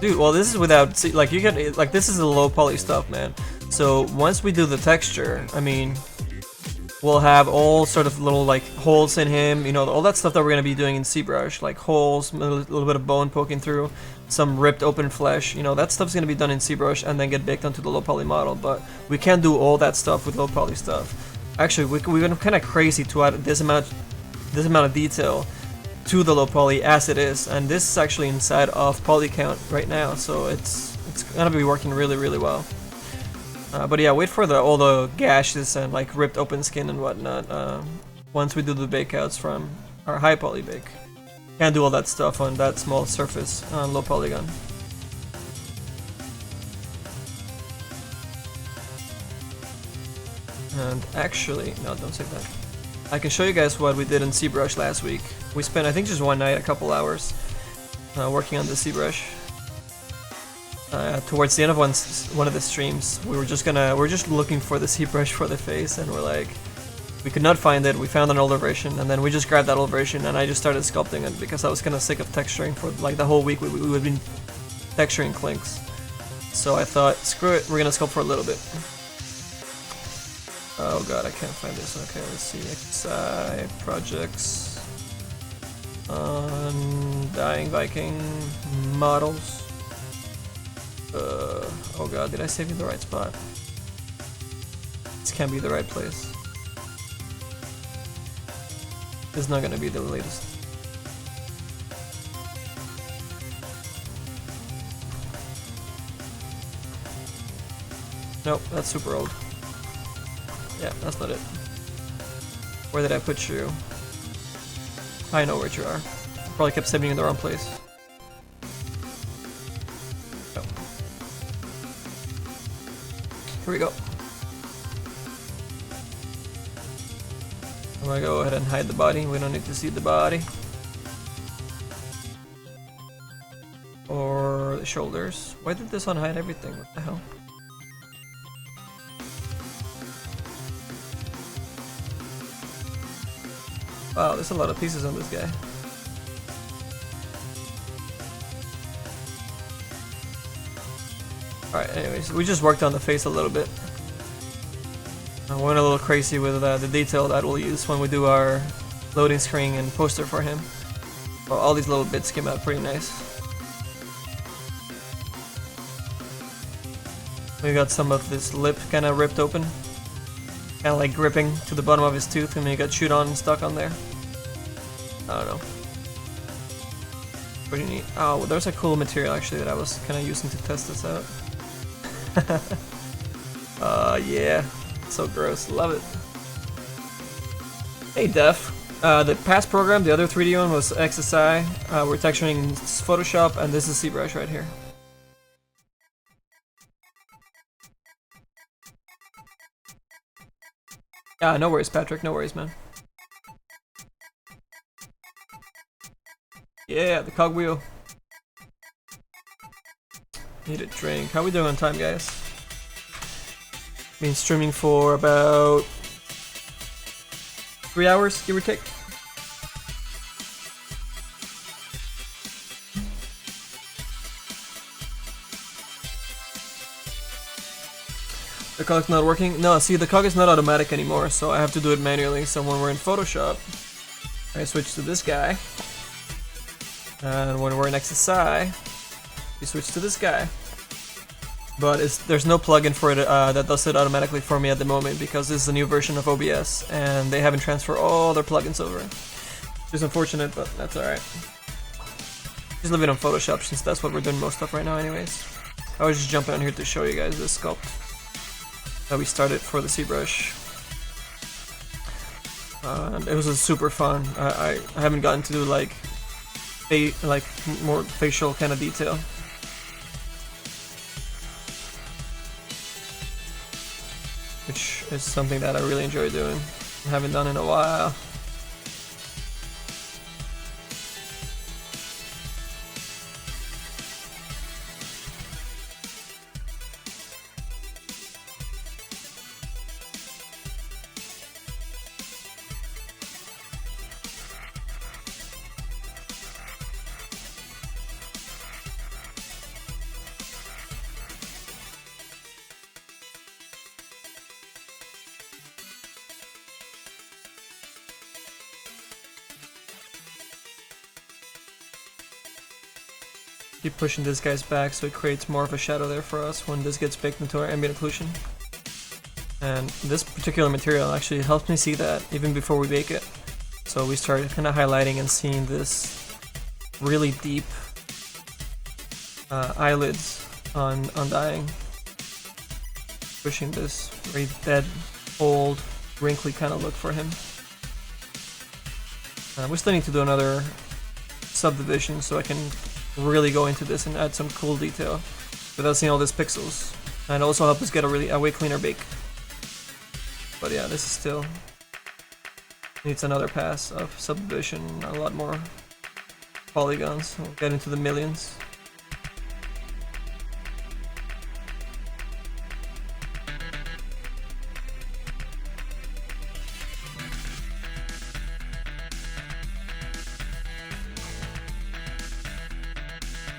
Dude, well this is without, see, like you get, like this is the low poly stuff, man. So once we do the texture, I mean, we'll have all sort of little like holes in him, you know, all that stuff that we're gonna be doing in ZBrush, like holes, a little bit of bone poking through, some ripped open flesh, you know, that stuff's gonna be done in ZBrush and then get baked onto the low poly model. But we can't do all that stuff with low poly stuff. Actually, we've been kind of crazy to add this amount of detail to the low poly as it is, and this is actually inside of poly count right now, so it's gonna be working really well. But yeah, wait for all the gashes and like ripped open skin and whatnot once we do the bakeouts from our high poly bake. Can't do all that stuff on that small surface on low polygon. And actually, no, don't say that. I can show you guys what we did in ZBrush last week. We spent, I think, just one night, a couple hours, working on the ZBrush. Towards the end of one of the streams, we were just looking for the ZBrush for the face, and we're like, we could not find it. We found an older version, and then we just grabbed that old version, and I just started sculpting it because I was kind of sick of texturing for like the whole week. We would been texturing Clinkz, so I thought, screw it, we're gonna sculpt for a little bit. Oh god, I can't find this. Okay, let's see. Side projects. Undying Viking models. Oh god, did I save in the right spot? This can't be the right place. This is not gonna be the latest. Nope, that's super old. Yeah, that's not it. Where did I put you? I know where you are. Probably kept saving in the wrong place. Oh. Here we go. I'm gonna go ahead and hide the body. We don't need to see the body. Or the shoulders. Why did this unhide everything? What the hell? Wow, there's a lot of pieces on this guy. Alright, anyways, we just worked on the face a little bit. I went a little crazy with the detail that we'll use when we do our loading screen and poster for him. Well, all these little bits came out pretty nice. We got some of this lip kind of ripped open. Kind of like gripping to the bottom of his tooth, and then you got chewed on and stuck on there. I don't know. Pretty neat. Oh, well, there's a cool material actually that I was kind of using to test this out. Yeah. So gross. Love it. Hey, Def. The past program, the other 3D one was XSI. We're texturing in Photoshop, and this is ZBrush right here. Yeah, no worries, Patrick. No worries, man. Yeah, the cogwheel. Need a drink. How we doing on time, guys? Been streaming for about 3 hours, give or take. The cog's not working? No, see, the cog is not automatic anymore, so I have to do it manually. So when we're in Photoshop, I switch to this guy. And when we're in XSI, we switch to this guy. But there's no plugin for it that does it automatically for me at the moment, because this is a new version of OBS and they haven't transferred all their plugins over. Which is unfortunate, but that's alright. Just leave it on Photoshop since that's what we're doing most of right now anyways. I was just jumping on here to show you guys this sculpt that we started for the ZBrush. And it was super fun. I haven't gotten to do like more facial kind of detail. Which is something that I really enjoy doing. I haven't done in a while. Keep pushing this guy's back so it creates more of a shadow there for us when this gets baked into our ambient occlusion. And this particular material actually helps me see that even before we bake it. So we started kind of highlighting and seeing this really deep eyelids on dying. Pushing this very dead, old, wrinkly kind of look for him. We still need to do another subdivision so I can really go into this and add some cool detail without seeing all these pixels, and also help us get a way cleaner bake. But yeah, this is still needs another pass of subdivision, a lot more polygons. We'll get into the millions.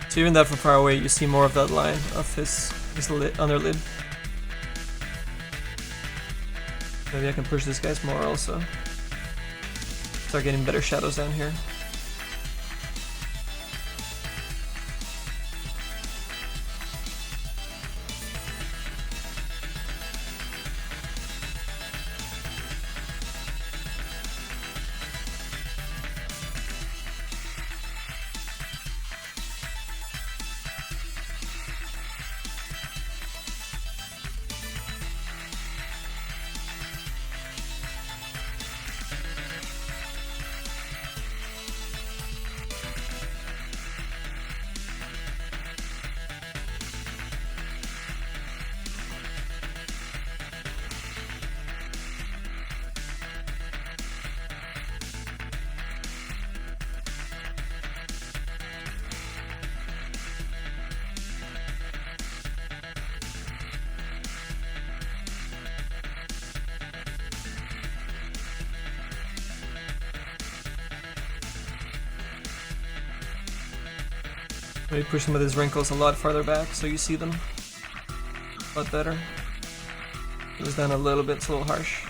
So even that from far away, you see more of that line of his underlid. Maybe I can push this guy's more also. Start getting better shadows down here. Maybe push some of these wrinkles a lot farther back so you see them a lot better. It was done a little bit, it's a little harsh.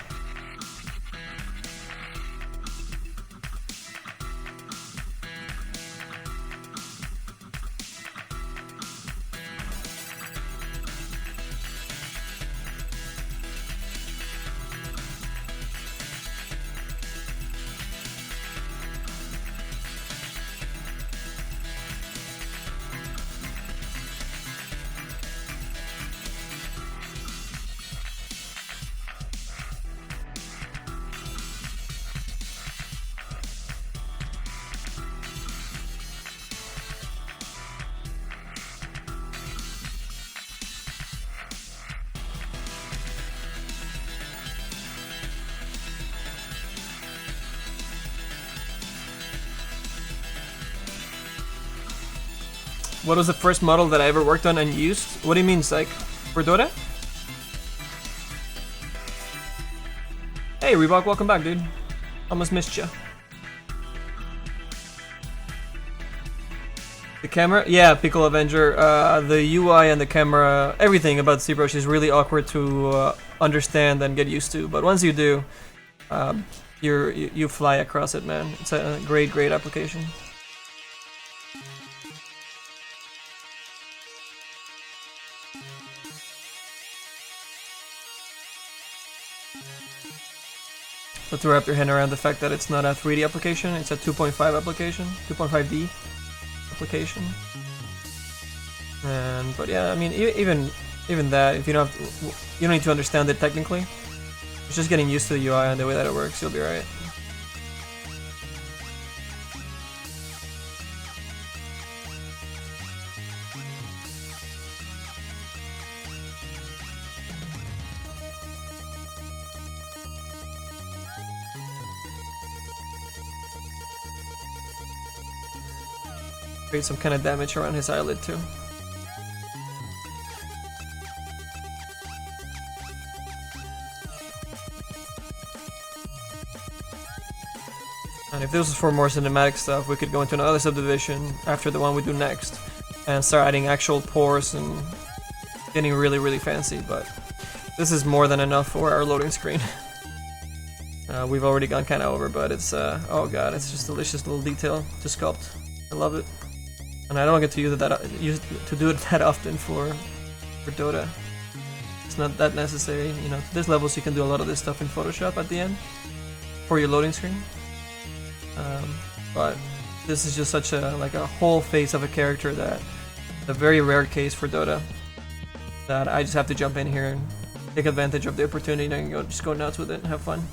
What was the first model that I ever worked on and used? What do you mean, Psych? For Dota? Hey, Reebok, welcome back, dude. Almost missed ya. The camera? Yeah, Pickle Avenger. The UI and the camera, everything about ZBrush is really awkward to understand and get used to. But once you do, you fly across it, man. It's a great, great application. But to wrap your head around the fact that it's not a 3D application, it's a 2.5 application, 2.5D application. And but yeah, I mean, even that, if you don't need to understand it technically. It's just getting used to the UI and the way that it works. You'll be right. Create some kind of damage around his eyelid too. And if this was for more cinematic stuff, we could go into another subdivision after the one we do next and start adding actual pores and getting really, really fancy, but this is more than enough for our loading screen. We've already gone kind of over, but it's, oh god, it's just delicious little detail to sculpt. I love it. And I don't get to use it do it that often for Dota. It's not that necessary, you know. To this level, so you can do a lot of this stuff in Photoshop at the end for your loading screen. But this is just such a like a whole face of a character that a very rare case for Dota that I just have to jump in here and take advantage of the opportunity and just go nuts with it and have fun.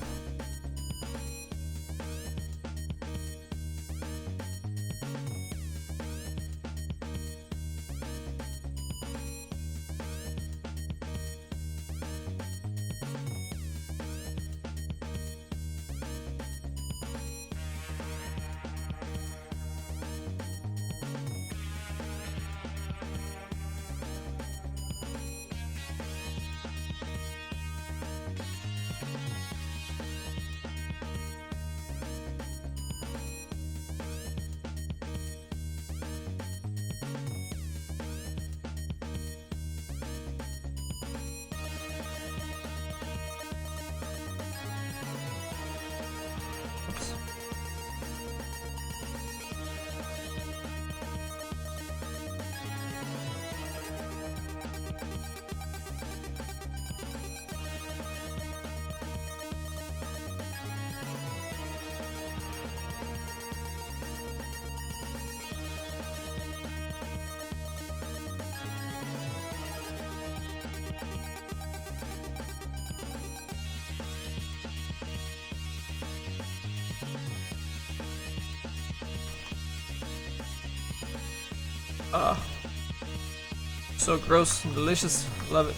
So gross and delicious. Love it.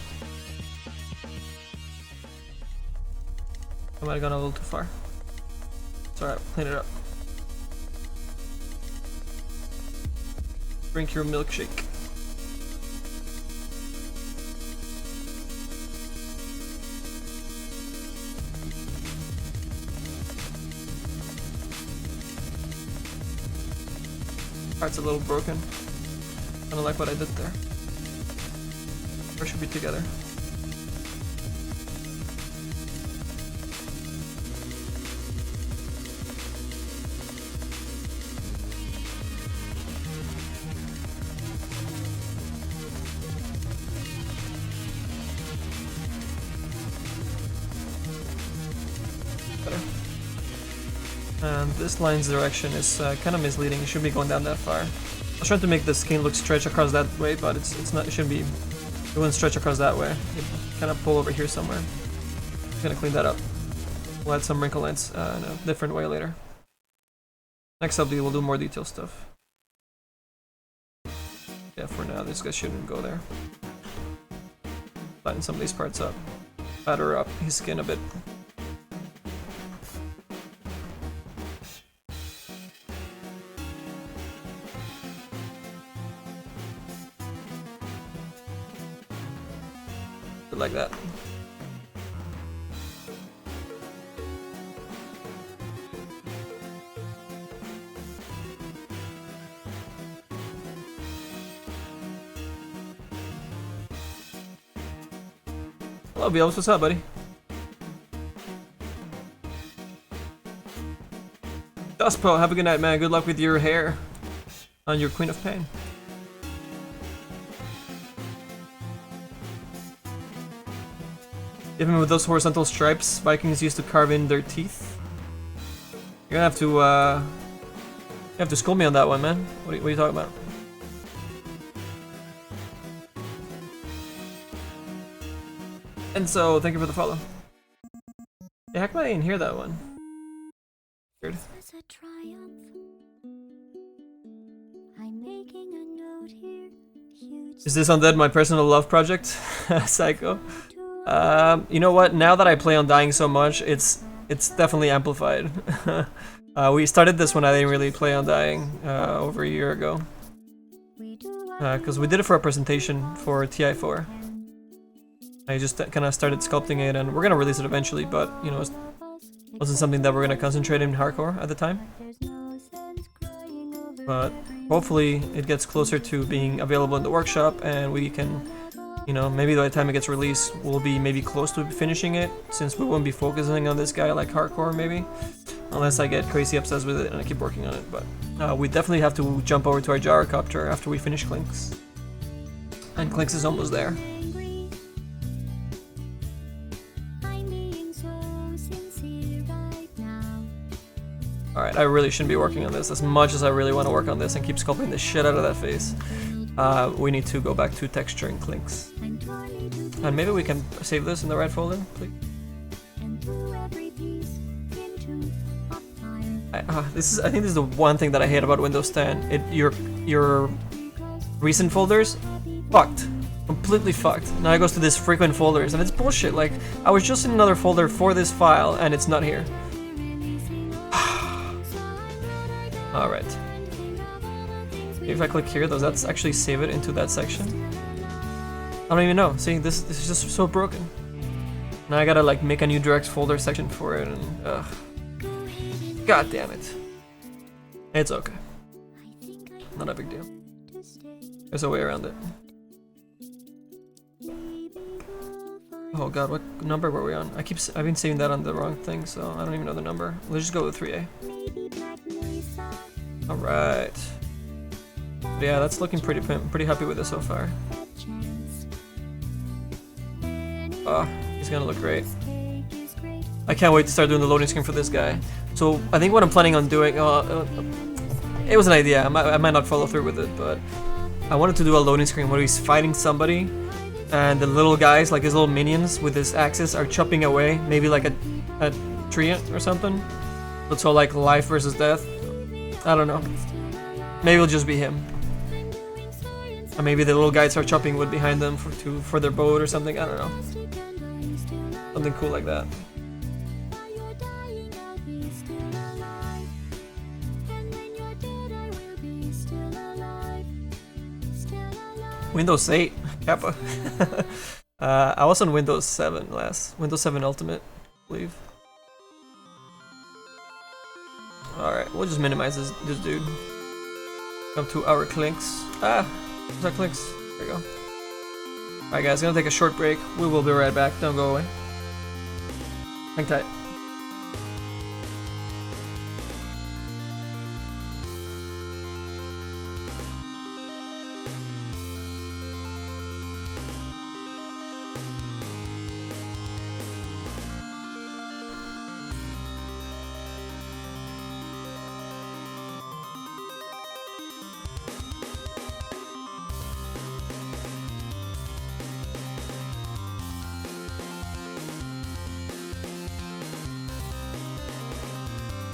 I might have gone a little too far. It's alright, clean it up. Drink your milkshake. Part's a little broken. Kinda like what I did there. Or should be together. And this line's direction is kind of misleading. It shouldn't be going down that far. I was trying to make the skin look stretch across that way, but it's not. It shouldn't be. It wouldn't stretch across that way. It kind of pull over here somewhere. I'm gonna clean that up. We'll add some wrinkle lines in a different way later. Next update, we'll do more detail stuff. Yeah, for now, this guy shouldn't go there. Lighten some of these parts up. Batter up his skin a bit. Like that. Hello, Beals. What's up, buddy? Dustpo, have a good night, man. Good luck with your hair on your Queen of Pain. Even with those horizontal stripes, Vikings used to carve in their teeth. You're gonna have to school me on that one, man. What are you talking about? And so, thank you for the follow. Yeah, how come I didn't hear that one? Weird. Is this Undead my personal love project? Psycho. You know what? Now that I play Undying so much, it's definitely amplified. We started this when I didn't really play Undying over a year ago, because we did it for a presentation for TI4. I just kind of started sculpting it, and we're gonna release it eventually. But you know, it wasn't something that we're gonna concentrate in hardcore at the time. But hopefully, it gets closer to being available in the workshop, and we can. You know, maybe by the time it gets released, we'll be maybe close to finishing it, since we won't be focusing on this guy like hardcore, maybe. Unless I get crazy obsessed with it and I keep working on it, but we definitely have to jump over to our gyrocopter after we finish Clinkz. And Clinkz is almost there. Alright, I really shouldn't be working on this as much as I really want to work on this and keep sculpting the shit out of that face. We need to go back to texturing Clinkz. And maybe we can save this in the right folder, please. I think this is the one thing that I hate about Windows 10. Your recent folders, fucked. Completely fucked. Now it goes to this frequent folders, and it's bullshit. Like, I was just in another folder for this file, and it's not here. Alright. If I click here, does that actually save it into that section? I don't even know. See, this is just so broken. Now I gotta like make a new direct folder section for it, and ugh. God damn it. It's okay. Not a big deal. There's a way around it. Oh god, what number were we on? I've been saving that on the wrong thing, so I don't even know the number. Let's just go with 3A. Alright. Yeah, that's looking pretty happy with it so far. Oh, he's gonna look great. I can't wait to start doing the loading screen for this guy. So I think what I'm planning on doing, it was an idea, I might not follow through with it, but I wanted to do a loading screen where he's fighting somebody, and the little guys, like his little minions with his axes, are chopping away, maybe like a tree or something. But so like life versus death. I don't know. Maybe it'll just be him. Or maybe the little guys are chopping wood behind them for their boat or something. I don't know. Something cool like that. Windows 8, Kappa. I was on Windows 7 last. Windows 7 Ultimate, I believe. Alright, we'll just minimize this dude. Come to our Clinkz. Ah, Where's our Clinkz? There we go. Alright guys, gonna take a short break. We will be right back. Don't go away. Hang tight.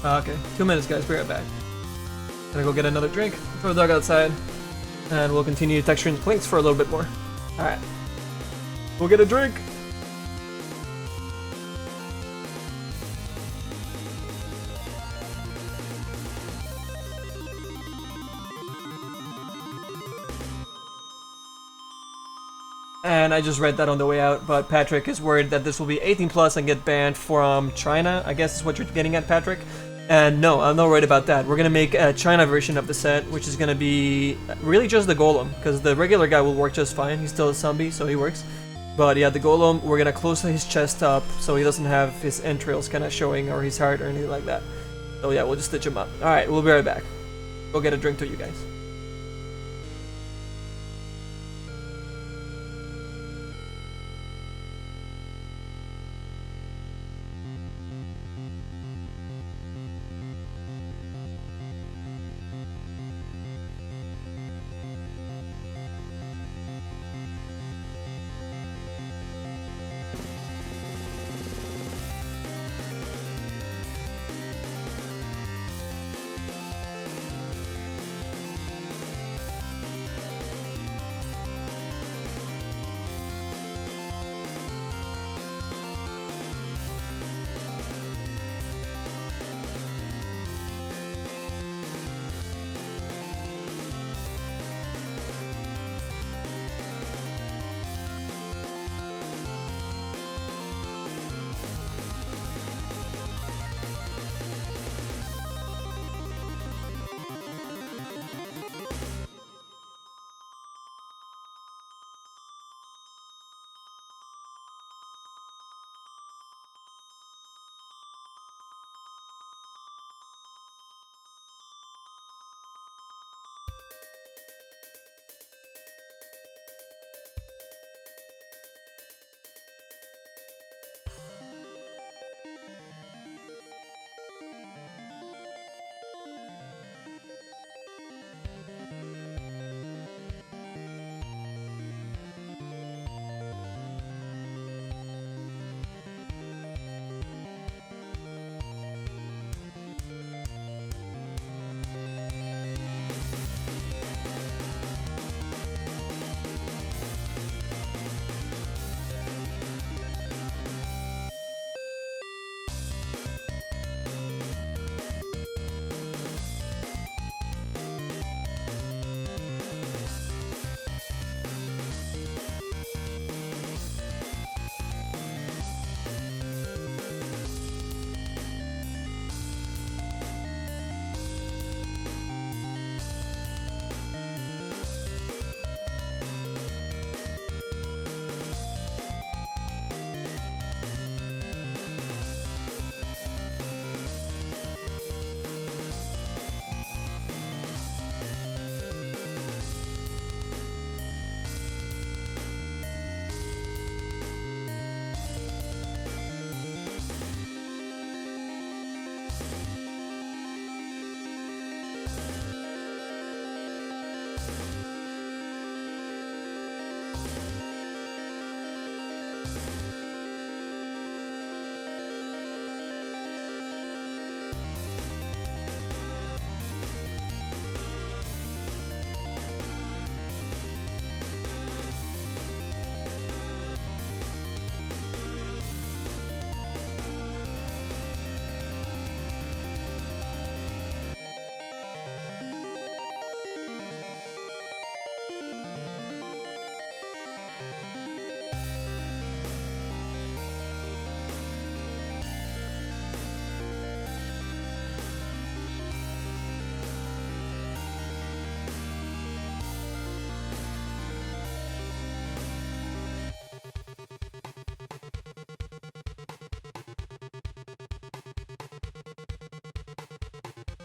Okay, 2 minutes guys, be right back. Gonna go get another drink, throw the dog outside, and we'll continue texturing Clinkz for a little bit more. Alright. We'll get a drink! And I just read that on the way out, but Patrick is worried that this will be 18 plus and get banned from China, I guess is what you're getting at, Patrick. And no, I'm not worried about that. We're gonna make a China version of the set, which is gonna be really just the golem, because the regular guy will work just fine. He's still a zombie, so he works. But yeah, the golem, we're gonna close his chest up so he doesn't have his entrails kind of showing or his heart or anything like that. So yeah, we'll just stitch him up. Alright, we'll be right back. Go get a drink to you guys.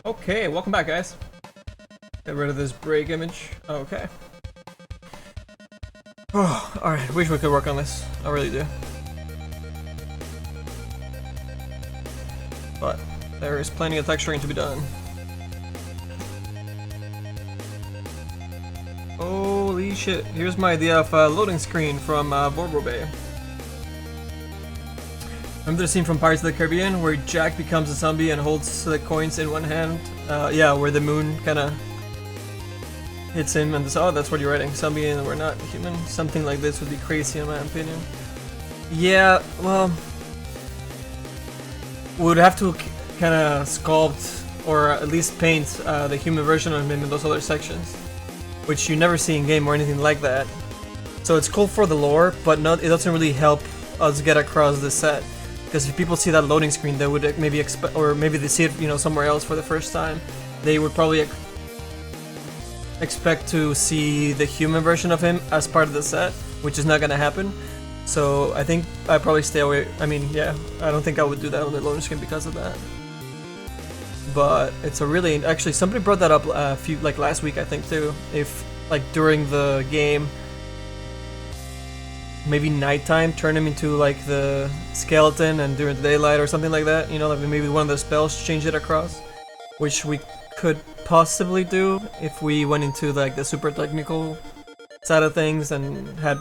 Okay, welcome back, guys. Get rid of this break image. Okay. Oh, alright, wish we could work on this. I really do. But there is plenty of texturing to be done. Holy shit, here's my idea of a loading screen from Borbo Bay. Remember the scene from Pirates of the Caribbean where Jack becomes a zombie and holds the coins in one hand? Yeah, where the moon kinda hits him and oh, that's what you're writing. Zombie and we're not human. Something like this would be crazy in my opinion. Yeah, well, we would have to kinda sculpt or at least paint the human version of him in those other sections, which you never see in game or anything like that. So it's cool for the lore, but not, it doesn't really help us get across the set. Because if people see that loading screen, they would maybe expect, or maybe they see it, you know, somewhere else for the first time, they would probably expect to see the human version of him as part of the set, which is not gonna happen. So I think I'd probably stay away. I mean, yeah, I don't think I would do that on the loading screen because of that. But it's a really, actually, somebody brought that up a few, like last week, I think too. If like during the game, maybe nighttime, turn him into like the skeleton, and during the daylight or something like that, you know, like maybe one of the spells change it across, which we could possibly do if we went into like the super technical side of things and had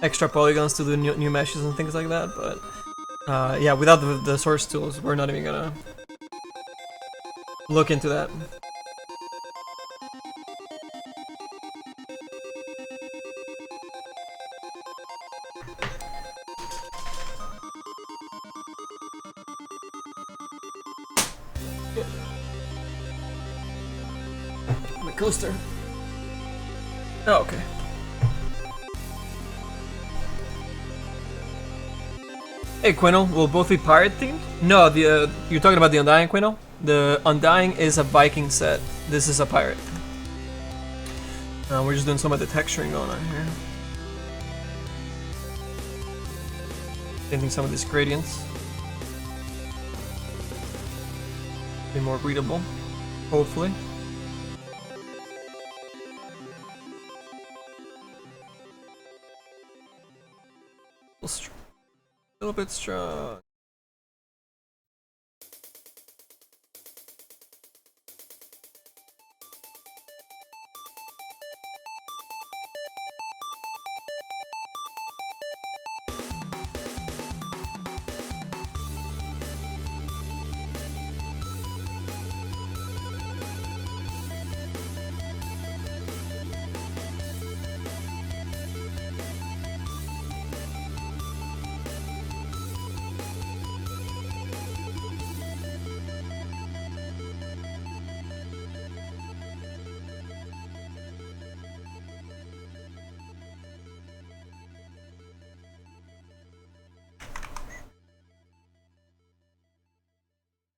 extra polygons to do new meshes and things like that. But yeah, without the source tools, we're not even gonna look into that. My coaster. Oh, okay. Hey Quino, will both be pirate themed? No, the you're talking about the Undying, Quino? The Undying is a Viking set. This is a pirate. We're just doing some of the texturing going on here. Painting some of these gradients. Be more readable, hopefully. A little bit strong.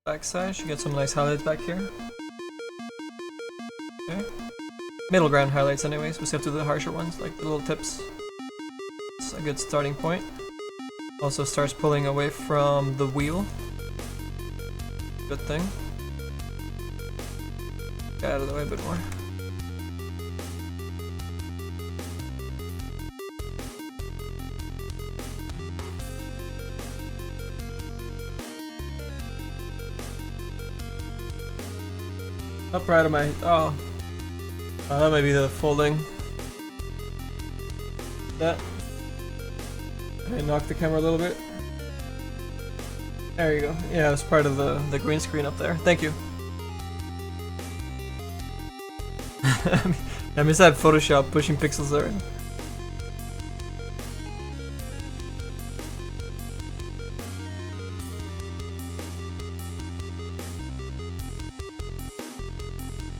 Backside, should get some nice highlights back here. Okay. Middle ground highlights anyways, we still have to do the harsher ones, like the little tips. It's a good starting point. Also starts pulling away from the wheel. Good thing. Get out of the way a bit more. Up right of my, oh, that might be the folding. That. I knocked the camera a little bit. There you go. Yeah, it's part of the green screen up there. Thank you. I miss that Photoshop pushing pixels there.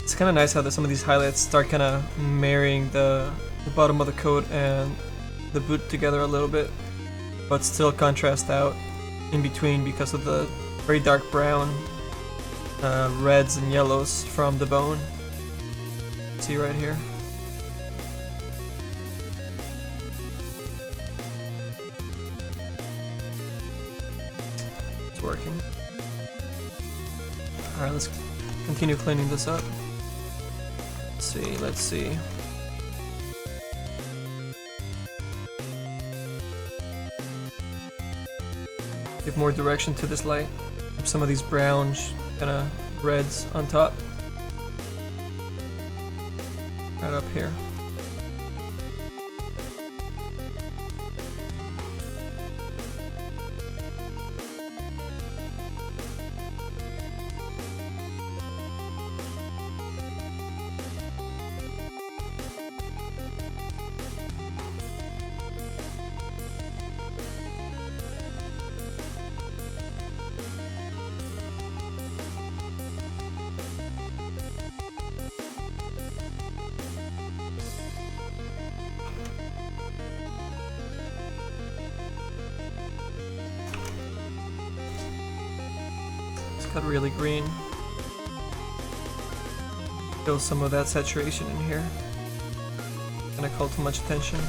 It's kind of nice how some of these highlights start kind of marrying the bottom of the coat and the boot together a little bit, but still contrast out in between because of the very dark brown reds and yellows from the bone. See right here. It's working. Alright, let's continue cleaning this up. Let's see. Give more direction to this light. Some of these brown kind of reds on top. Right up here. Got really green. Feel some of that saturation in here. Gonna call too much attention.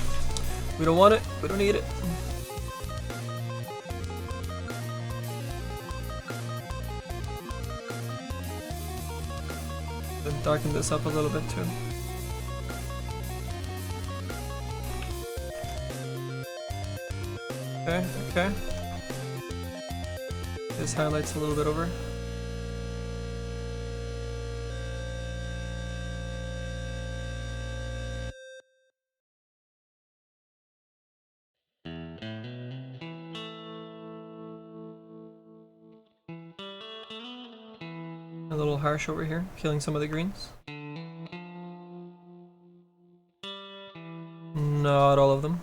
We don't want it. We don't need it. Then darken this up a little bit too. Okay. This highlights a little bit over. A little harsh over here, killing some of the greens. Not all of them.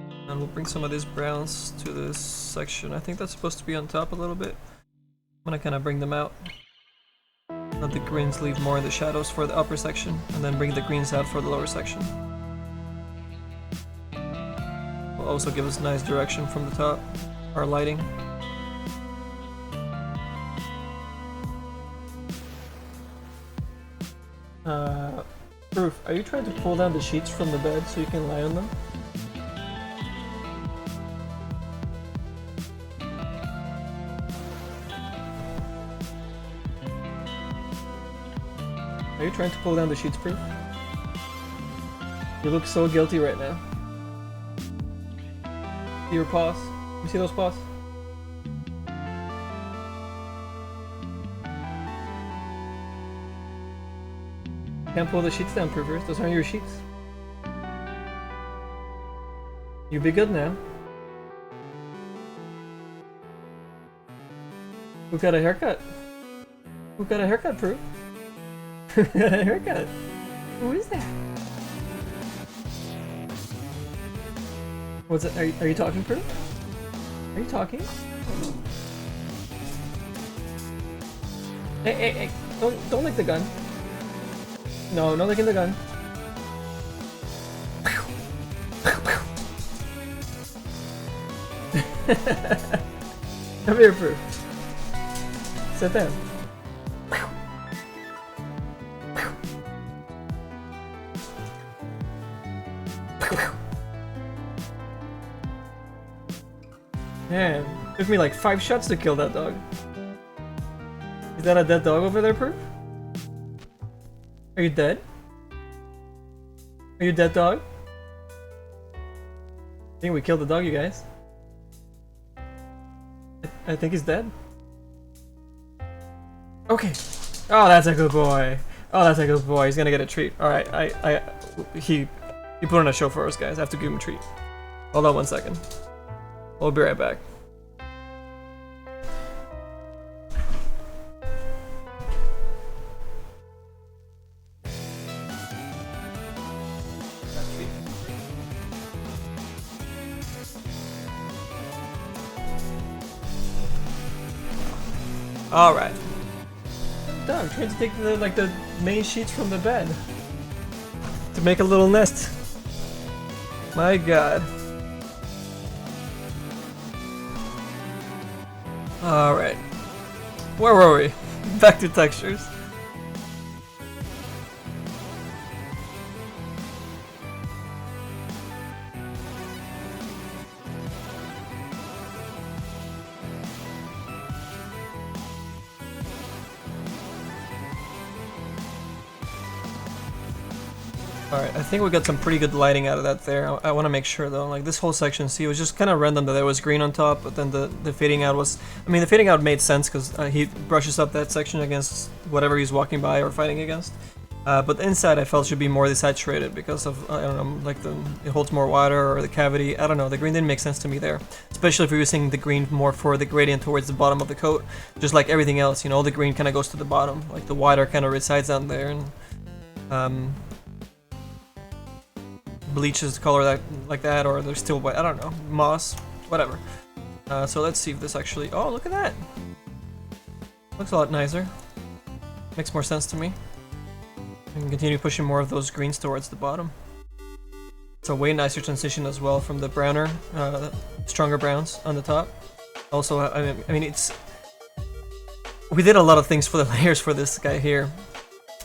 And we'll bring some of these browns to this section. I think that's supposed to be on top a little bit. I'm gonna kind of bring them out. Let the greens leave more in the shadows for the upper section, and then bring the greens out for the lower section. Will also give us nice direction from the top, our lighting. Proof, are you trying to pull down the sheets from the bed so you can lie on them? Are you trying to pull down the sheets, Proof? You look so guilty right now. See your paws? You see those paws? Can't pull the sheets down, Proofers. Those aren't your sheets. You be good now. Who got a haircut? Who got a haircut, Proof? Who got a haircut? Who is that? What's it? Are you talking, Proof? Are you talking? Hey! Don't lick the gun. No, not licking the gun. Come here, Proof. Sit down. Man, took me like 5 shots to kill that dog. Is that a dead dog over there, Proof? Are you dead? Are you dead, dog? I think we killed the dog, you guys. I think he's dead. Okay. Oh, that's a good boy. Oh, that's a good boy. He's gonna get a treat. Alright, he put on a show for us, guys. I have to give him a treat. Hold on 1 second. We'll be right back. Alright. I'm trying to take the main sheets from the bed to make a little nest. My god. Alright. Where were we? Back to textures. Alright, I think we got some pretty good lighting out of that there. I want to make sure though, like this whole section, see, it was just kind of random that there was green on top, but then the fading out was, I mean, the fading out made sense because he brushes up that section against whatever he's walking by or fighting against. But the inside I felt should be more desaturated because of, I don't know, like it holds more water or the cavity, I don't know, the green didn't make sense to me there. Especially if you're using the green more for the gradient towards the bottom of the coat. Just like everything else, you know, all the green kind of goes to the bottom, like the water kind of resides down there and bleaches the color like that, or there's still white, I don't know, moss, whatever. So let's see if this actually, oh look at that! Looks a lot nicer. Makes more sense to me. I can continue pushing more of those greens towards the bottom. It's a way nicer transition as well from the browner, stronger browns on the top. Also, I mean it's... We did a lot of things for the layers for this guy here.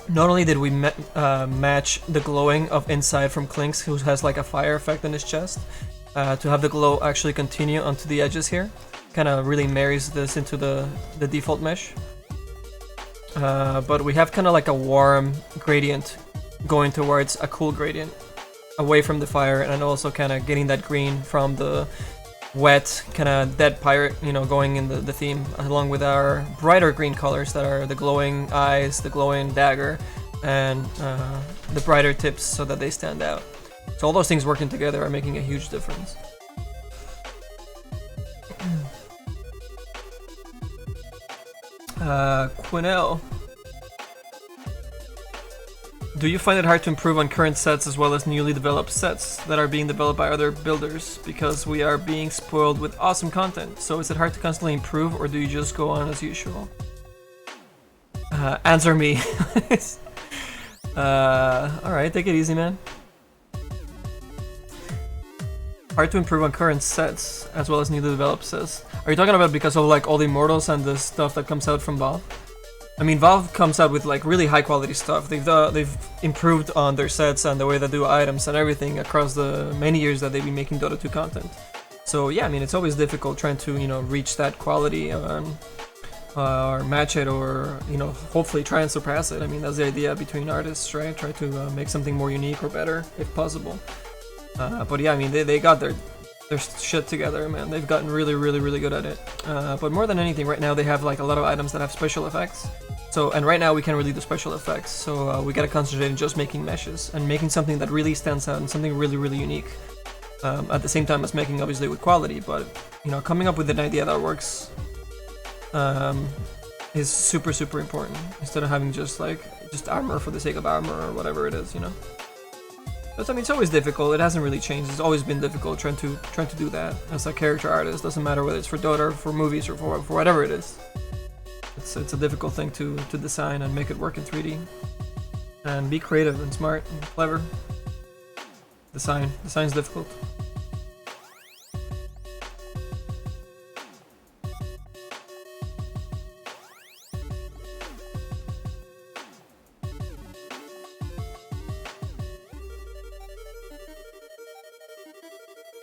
Not only did we match the glowing of inside from Clinkz, who has like a fire effect on his chest, to have the glow actually continue onto the edges here. Kind of really marries this into the default mesh. But we have kind of like a warm gradient going towards a cool gradient away from the fire, and also kind of getting that green from the wet, kind of dead pirate, you know, going in the theme, along with our brighter green colors that are the glowing eyes, the glowing dagger, and the brighter tips so that they stand out. So all those things working together are making a huge difference. Quinnell. Do you find it hard to improve on current sets as well as newly developed sets that are being developed by other builders? Because we are being spoiled with awesome content. So is it hard to constantly improve, or do you just go on as usual? Answer me. Alright, take it easy, man. Hard to improve on current sets as well as newly developed sets. Are you talking about because of like all the Immortals and the stuff that comes out from Valve? I mean, Valve comes out with like really high quality stuff. They've improved on their sets and the way they do items and everything across the many years that they've been making Dota 2 content. So yeah, I mean, it's always difficult trying to, you know, reach that quality or match it, or, you know, hopefully try and surpass it. I mean, that's the idea between artists, right? Try to make something more unique or better if possible. But yeah, I mean, they got their shit together, man. They've gotten really, really, really good at it. But more than anything, right now they have like a lot of items that have special effects. So, and right now we can't really do special effects, so we gotta concentrate on just making meshes and making something that really stands out and something really, really unique. At the same time as making, obviously, with quality, but, you know, coming up with an idea that works is super, super important, instead of having just armor for the sake of armor or whatever it is, you know. But I mean, it's always difficult. It hasn't really changed. It's always been difficult trying to do that as a character artist. Doesn't matter whether it's for Dota or for movies or for whatever it is. It's a difficult thing to design and make it work in 3D. And be creative and smart and clever. Design's difficult.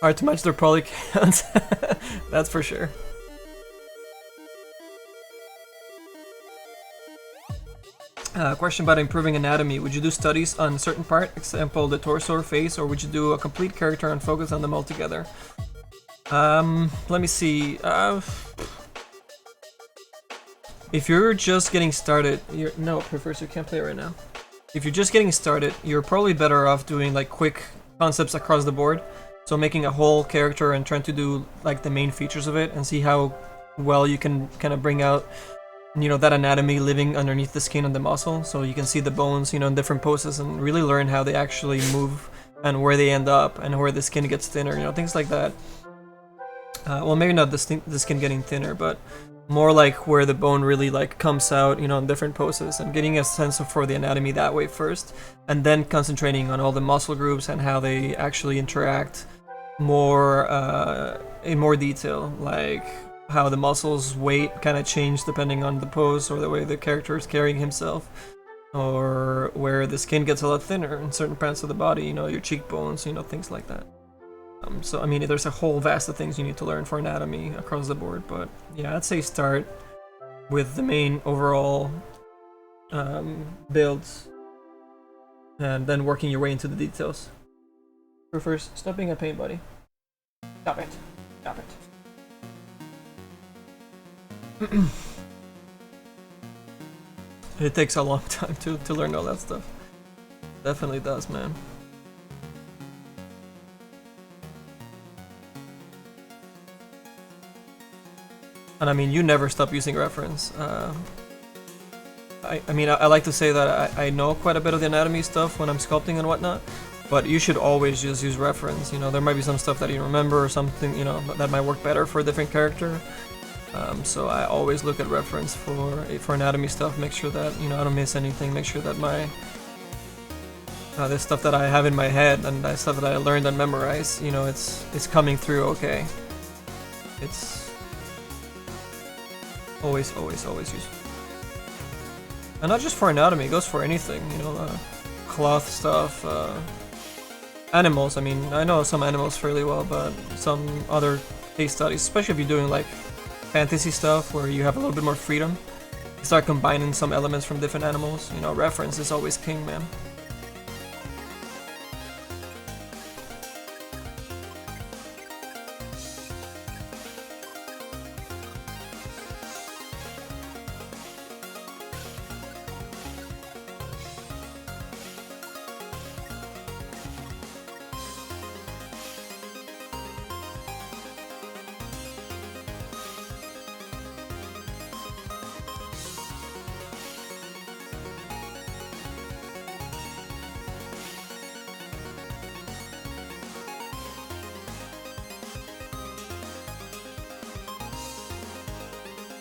Hard to match their poly counts. That's for sure. Question about improving anatomy. Would you do studies on certain part, example the torso or face, or would you do a complete character and focus on them all together? Let me see. If you're just getting started, no, Professor, you can't play right now. If you're just getting started, you're probably better off doing like quick concepts across the board. So making a whole character and trying to do like the main features of it and see how well you can kind of bring out, you know, that anatomy living underneath the skin and the muscle, so you can see the bones, you know, in different poses and really learn how they actually move and where they end up and where the skin gets thinner, you know, things like that. Well, maybe not the skin getting thinner, but more like where the bone really like comes out, you know, in different poses, and getting a sense for the anatomy that way first, and then concentrating on all the muscle groups and how they actually interact more in more detail, like how the muscles' weight kind of change depending on the pose or the way the character is carrying himself, or where the skin gets a lot thinner in certain parts of the body, you know, your cheekbones, you know, things like that. So I mean, there's a whole vast of things you need to learn for anatomy across the board, but yeah, I'd say start with the main overall builds, and then working your way into the details. First, stop being a pain, buddy. Stop it. Stop it. It takes a long time to learn all that stuff. Definitely does, man. And I mean, you never stop using reference. I mean, I like to say that I know quite a bit of the anatomy stuff when I'm sculpting and whatnot, but you should always just use reference. You know, there might be some stuff that you remember or something, you know, that might work better for a different character. So I always look at reference for anatomy stuff, make sure that, you know, I don't miss anything, make sure that my this stuff that I have in my head and that stuff that I learned and memorized, you know, it's coming through okay. It's always use. And not just for anatomy, it goes for anything, you know, cloth stuff, animals. I mean, I know some animals fairly well, but some other case studies, especially if you're doing like fantasy stuff where you have a little bit more freedom, you start combining some elements from different animals. You know, reference is always king, man.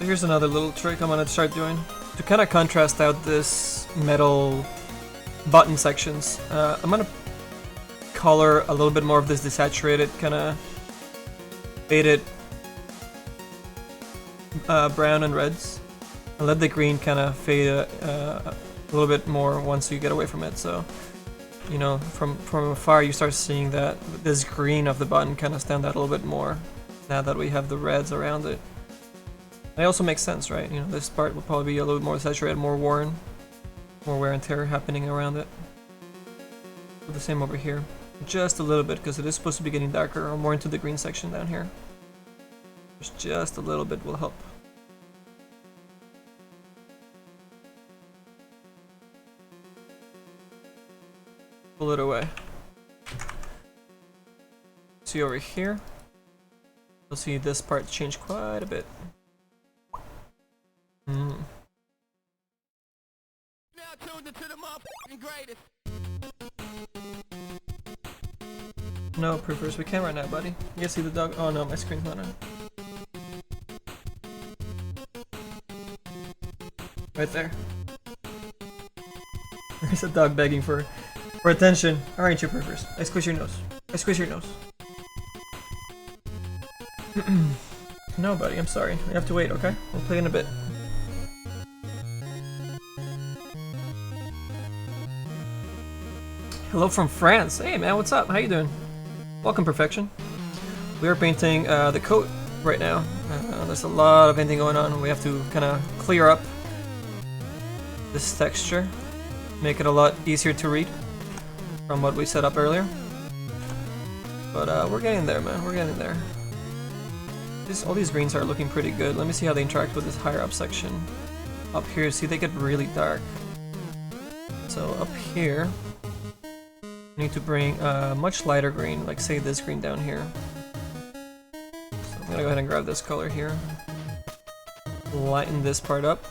Here's another little trick I'm gonna start doing to kind of contrast out this metal button sections. I'm gonna color a little bit more of this desaturated, kind of faded brown and reds, and let the green kind of fade a little bit more once you get away from it. So, you know, from afar you start seeing that this green of the button kind of stand out a little bit more now that we have the reds around it. It also makes sense, right? You know, this part will probably be a little bit more saturated, more worn, more wear and tear happening around it. Do the same over here, just a little bit, because it is supposed to be getting darker or more into the green section down here. Just a little bit will help. Pull it away. See over here, you'll see this part change quite a bit. No, Proofers, we can't right now, buddy. You can see the dog. Oh no, my screen's not on. Right there. There's a dog begging for attention. Aren't you, Proofers? I squish your nose. I squish your nose. No, buddy, I'm sorry. You have to wait, okay? We'll play in a bit. Hello from France. Hey man, what's up? How you doing? Welcome, Perfection. We are painting the coat right now. There's a lot of painting going on. We have to kind of clear up this texture, make it a lot easier to read from what we set up earlier. But we're getting there, man. We're getting there. All these greens are looking pretty good. Let me see how they interact with this higher up section. Up here, see, they get really dark. So up here, I need to bring a much lighter green, like say this green down here. So I'm gonna go ahead and grab this color here. Lighten this part up.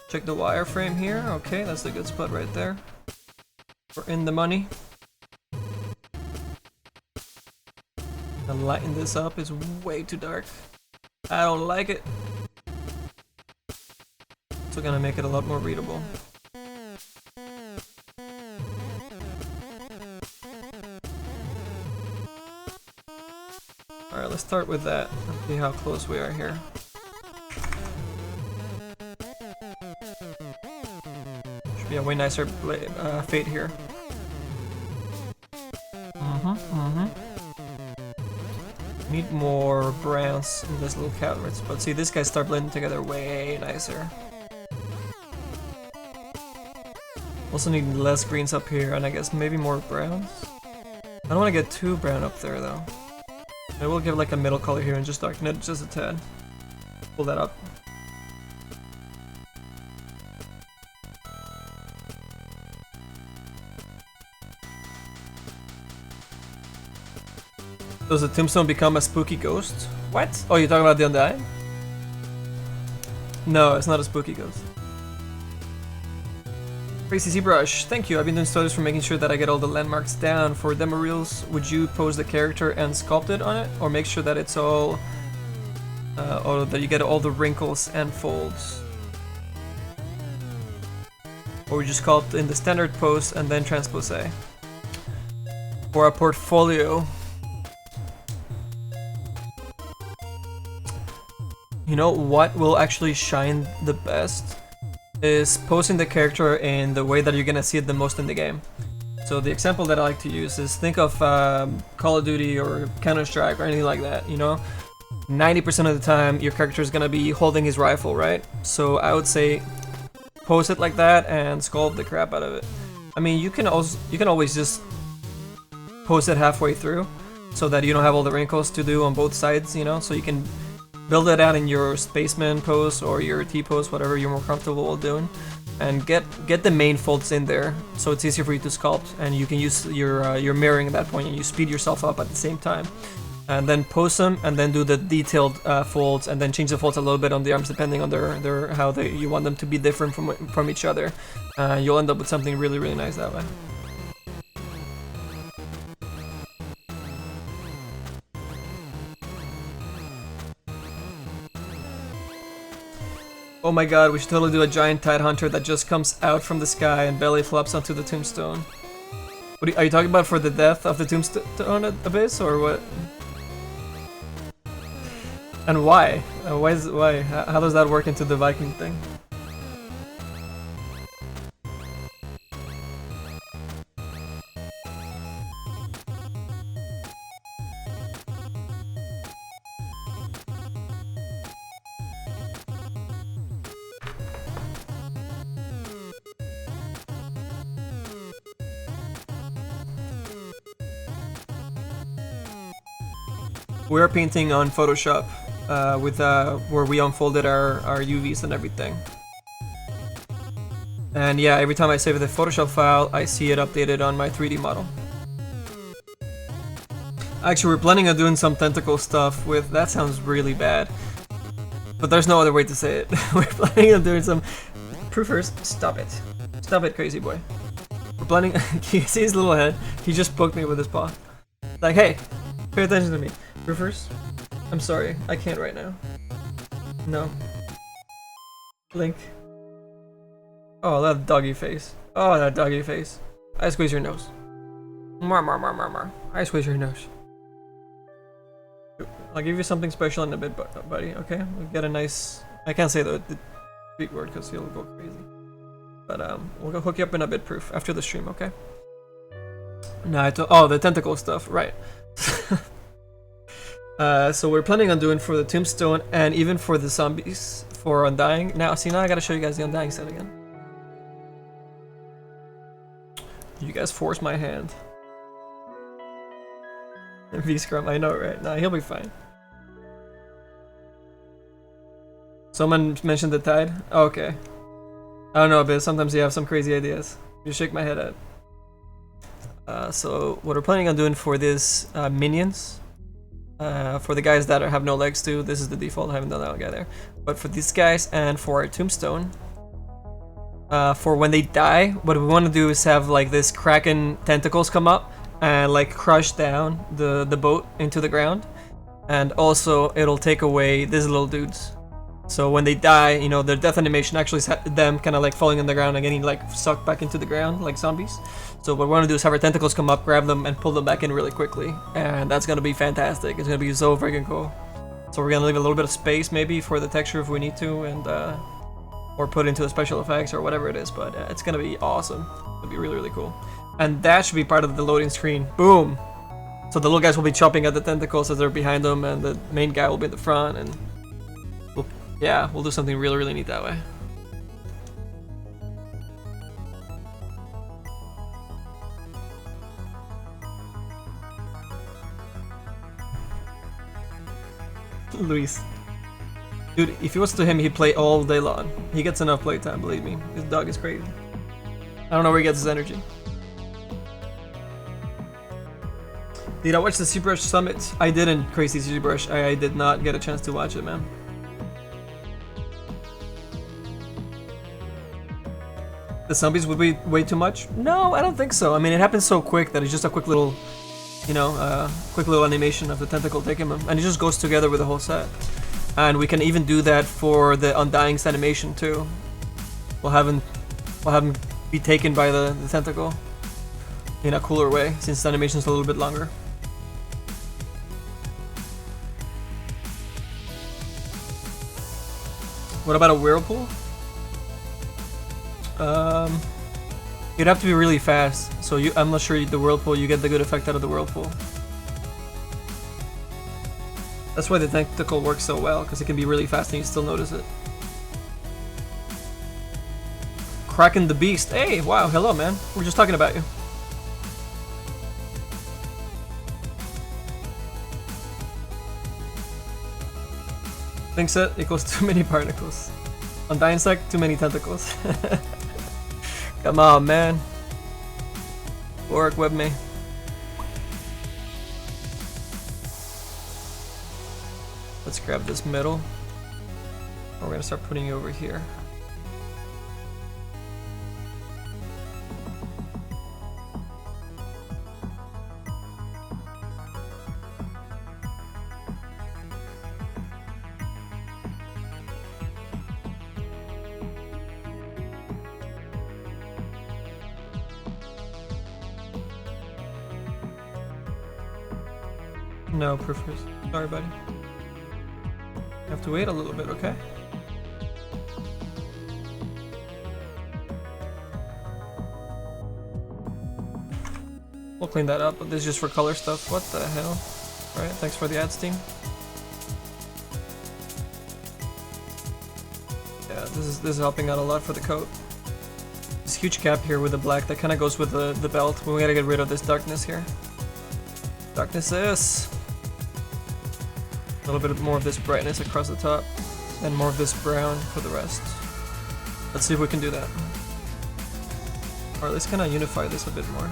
Check the wireframe here. Okay, that's the good spot right there. We're in the money. And lighten this up, is way too dark. I don't like it. So gonna make it a lot more readable. Alright, let's start with that. Let's see how close we are here. Should be a way nicer fade here. Need more browns in this little calories, but see, these guys start blending together way nicer. Also need less greens up here, and I guess maybe more browns. I don't want to get too brown up there though. I will give like a middle color here and just darken it just a tad. Pull that up. Does the tombstone become a spooky ghost? What? Oh, you're talking about the Undying? No, it's not a spooky ghost. Crazy ZBrush, thank you. I've been doing studies for making sure that I get all the landmarks down for demo reels. Would you pose the character and sculpt it on it? Or make sure that it's all... or that you get all the wrinkles and folds? Or would you sculpt in the standard pose and then transpose? For a portfolio... You know what will actually shine the best is posing the character in the way that you're gonna see it the most in the game. So the example that I like to use is think of Call of Duty or Counter-Strike or anything like that, you know? 90% of the time your character is gonna be holding his rifle, right? So I would say pose it like that and sculpt the crap out of it. I mean, you can always just pose it halfway through so that you don't have all the wrinkles to do on both sides, you know? So you can build it out in your spaceman pose or your T pose, whatever you're more comfortable doing, and get the main folds in there, so it's easier for you to sculpt, and you can use your mirroring at that point, and you speed yourself up at the same time, and then pose them, and then do the detailed folds, and then change the folds a little bit on the arms depending on how you want them to be different from each other. You'll end up with something really nice that way. Oh my god, we should totally do a giant tide hunter that just comes out from the sky and belly flops onto the tombstone. What are you talking about for the death of the tombstone abyss, or what? And why? Why? How does that work into the Viking thing? We're painting on Photoshop with where we unfolded our UVs and everything. And yeah, every time I save the Photoshop file, I see it updated on my 3D model. Actually, we're planning on doing some tentacle stuff with... That sounds really bad. But there's no other way to say it. We're planning on doing some... Proofers, stop it. Stop it, crazy boy. We're planning... You see his little head? He just poked me with his paw. Like, hey, pay attention to me. Proofers, I'm sorry, I can't right now. No. Link. Oh, that doggy face. Oh, that doggy face. I squeeze your nose. Mar mar mar mar mar. I squeeze your nose. I'll give you something special in a bit, buddy. Okay, we'll get a nice... I can't say the big word because he'll go crazy. But we'll go hook you up in a bit proof after the stream, okay? No, oh, the tentacle stuff, right. So we're planning on doing for the tombstone and even for the zombies for Undying. Now, see, now I gotta show you guys the Undying set again. You guys force my hand. V-Scrum, I know, right? Nah, he'll be fine. Someone mentioned the tide? Oh, okay. I don't know, but sometimes you have some crazy ideas. You shake my head at. So what we're planning on doing for this minions, for the guys that have no legs too, this is the default, I haven't done that guy there. But for these guys and for our tombstone, for when they die, what we want to do is have like this kraken tentacles come up and like crush down the boat into the ground, and also it'll take away these little dudes. So when they die, you know, their death animation actually is them kind of like falling on the ground and getting like sucked back into the ground like zombies. So what we want to do is have our tentacles come up, grab them, and pull them back in really quickly. And that's going to be fantastic. It's going to be so freaking cool. So we're going to leave a little bit of space maybe for the texture if we need to, and or put into the special effects or whatever it is. But it's going to be awesome. It'll be really cool. And that should be part of the loading screen. Boom! So the little guys will be chopping at the tentacles as they're behind them, and the main guy will be in the front, and we'll do something really, really neat that way. Luis. Dude, if it was to him, he'd play all day long. He gets enough playtime, believe me. His dog is crazy. I don't know where he gets his energy. Did I watch the ZBrush Summit? I didn't, Crazy ZBrush. I did not get a chance to watch it, man. The zombies would be way too much? No, I don't think so. I mean, it happens so quick that it's just a quick little, you know, quick little animation of the tentacle taking him, and it just goes together with the whole set. And we can even do that for the Undying's animation too. We'll have him be taken by the tentacle in a cooler way, since the animation's a little bit longer. What about a whirlpool? You'd have to be really fast, so I'm not sure the whirlpool, you get the good effect out of the whirlpool. That's why the tentacle works so well, because it can be really fast and you still notice it. Kraken the Beast. Hey, wow, hello man. We're just talking about you. Think set equals too many particles. Undying Sect, too many tentacles. Come on, man. Work with me. Let's grab this middle. We're gonna start putting you over here. No, prefers. Sorry, buddy. You have to wait a little bit, okay? We'll clean that up, but this is just for color stuff. What the hell? Alright, thanks for the ads, team. Yeah, this is helping out a lot for the coat. This huge gap here with the black, that kind of goes with the belt. We gotta get rid of this darkness here. Darkness is... a little bit more of this brightness across the top, and more of this brown for the rest. Let's see if we can do that. Or at least kind of unify this a bit more.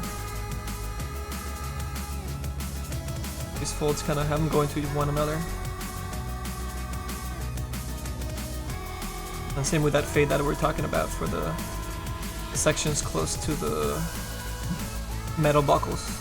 These folds kind of have them going to one another. And same with that fade that we're talking about for the sections close to the metal buckles.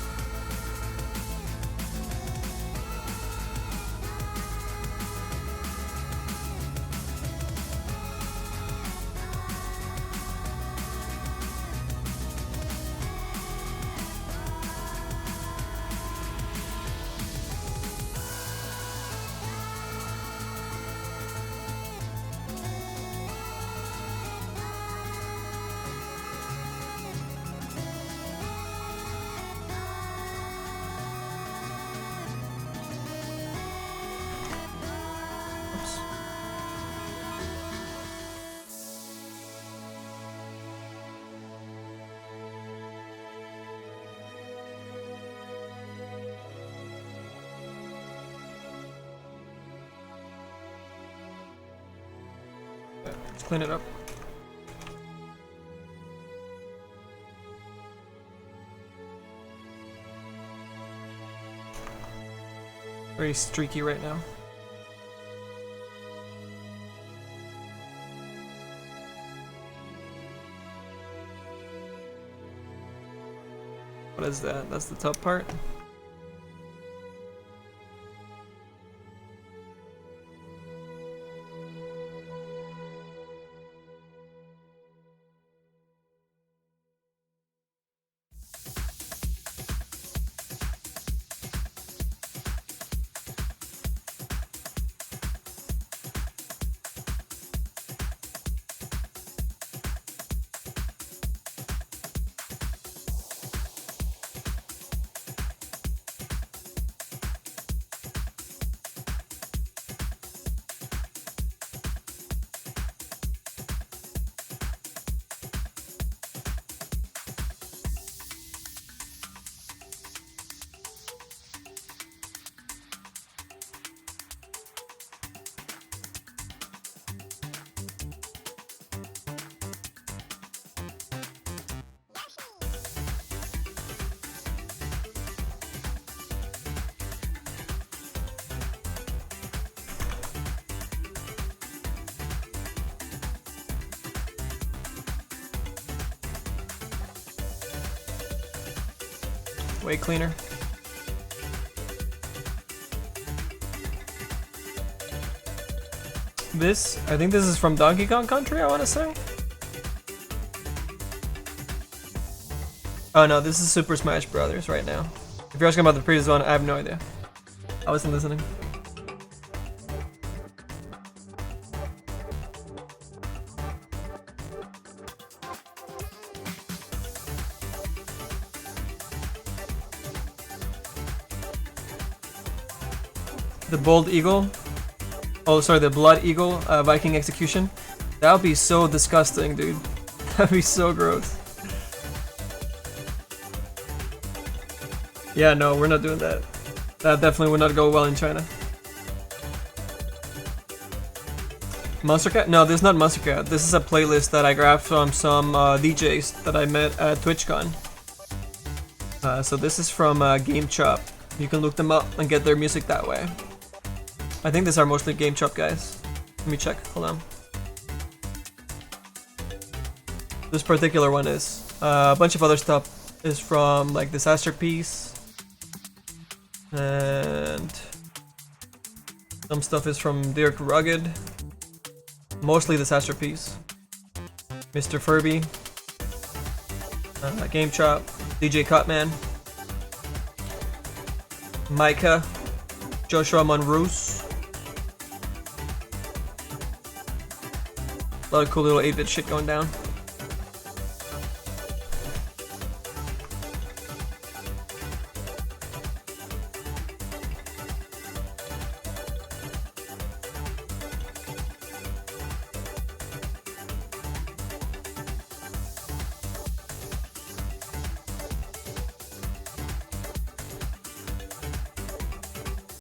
Let's clean it up. Very streaky right now. What is that? That's the top part. way cleaner. I think this is from Donkey Kong Country, I want to say. Oh no, this is Super Smash Brothers right now. If you're asking about the previous one, I have no idea. I wasn't listening. The Bold Eagle. Oh, sorry, the Blood Eagle Viking Execution. That would be so disgusting, dude. That'd be so gross. Yeah, no, we're not doing that. That definitely would not go well in China. Monster Cat? No, this is not Monster Cat. This is a playlist that I grabbed from some DJs that I met at TwitchCon. So this is from Game Chop. You can look them up and get their music that way. I think these are mostly Game Chop guys. Let me check. Hold on. This particular one is. A bunch of other stuff is from like Disaster Piece. And some stuff is from Dirk Rugged. Mostly Disaster Piece. Mr. Furby. Game Chop. DJ Cutman. Micah. Joshua Monroos. A lot of cool little 8-bit shit going down.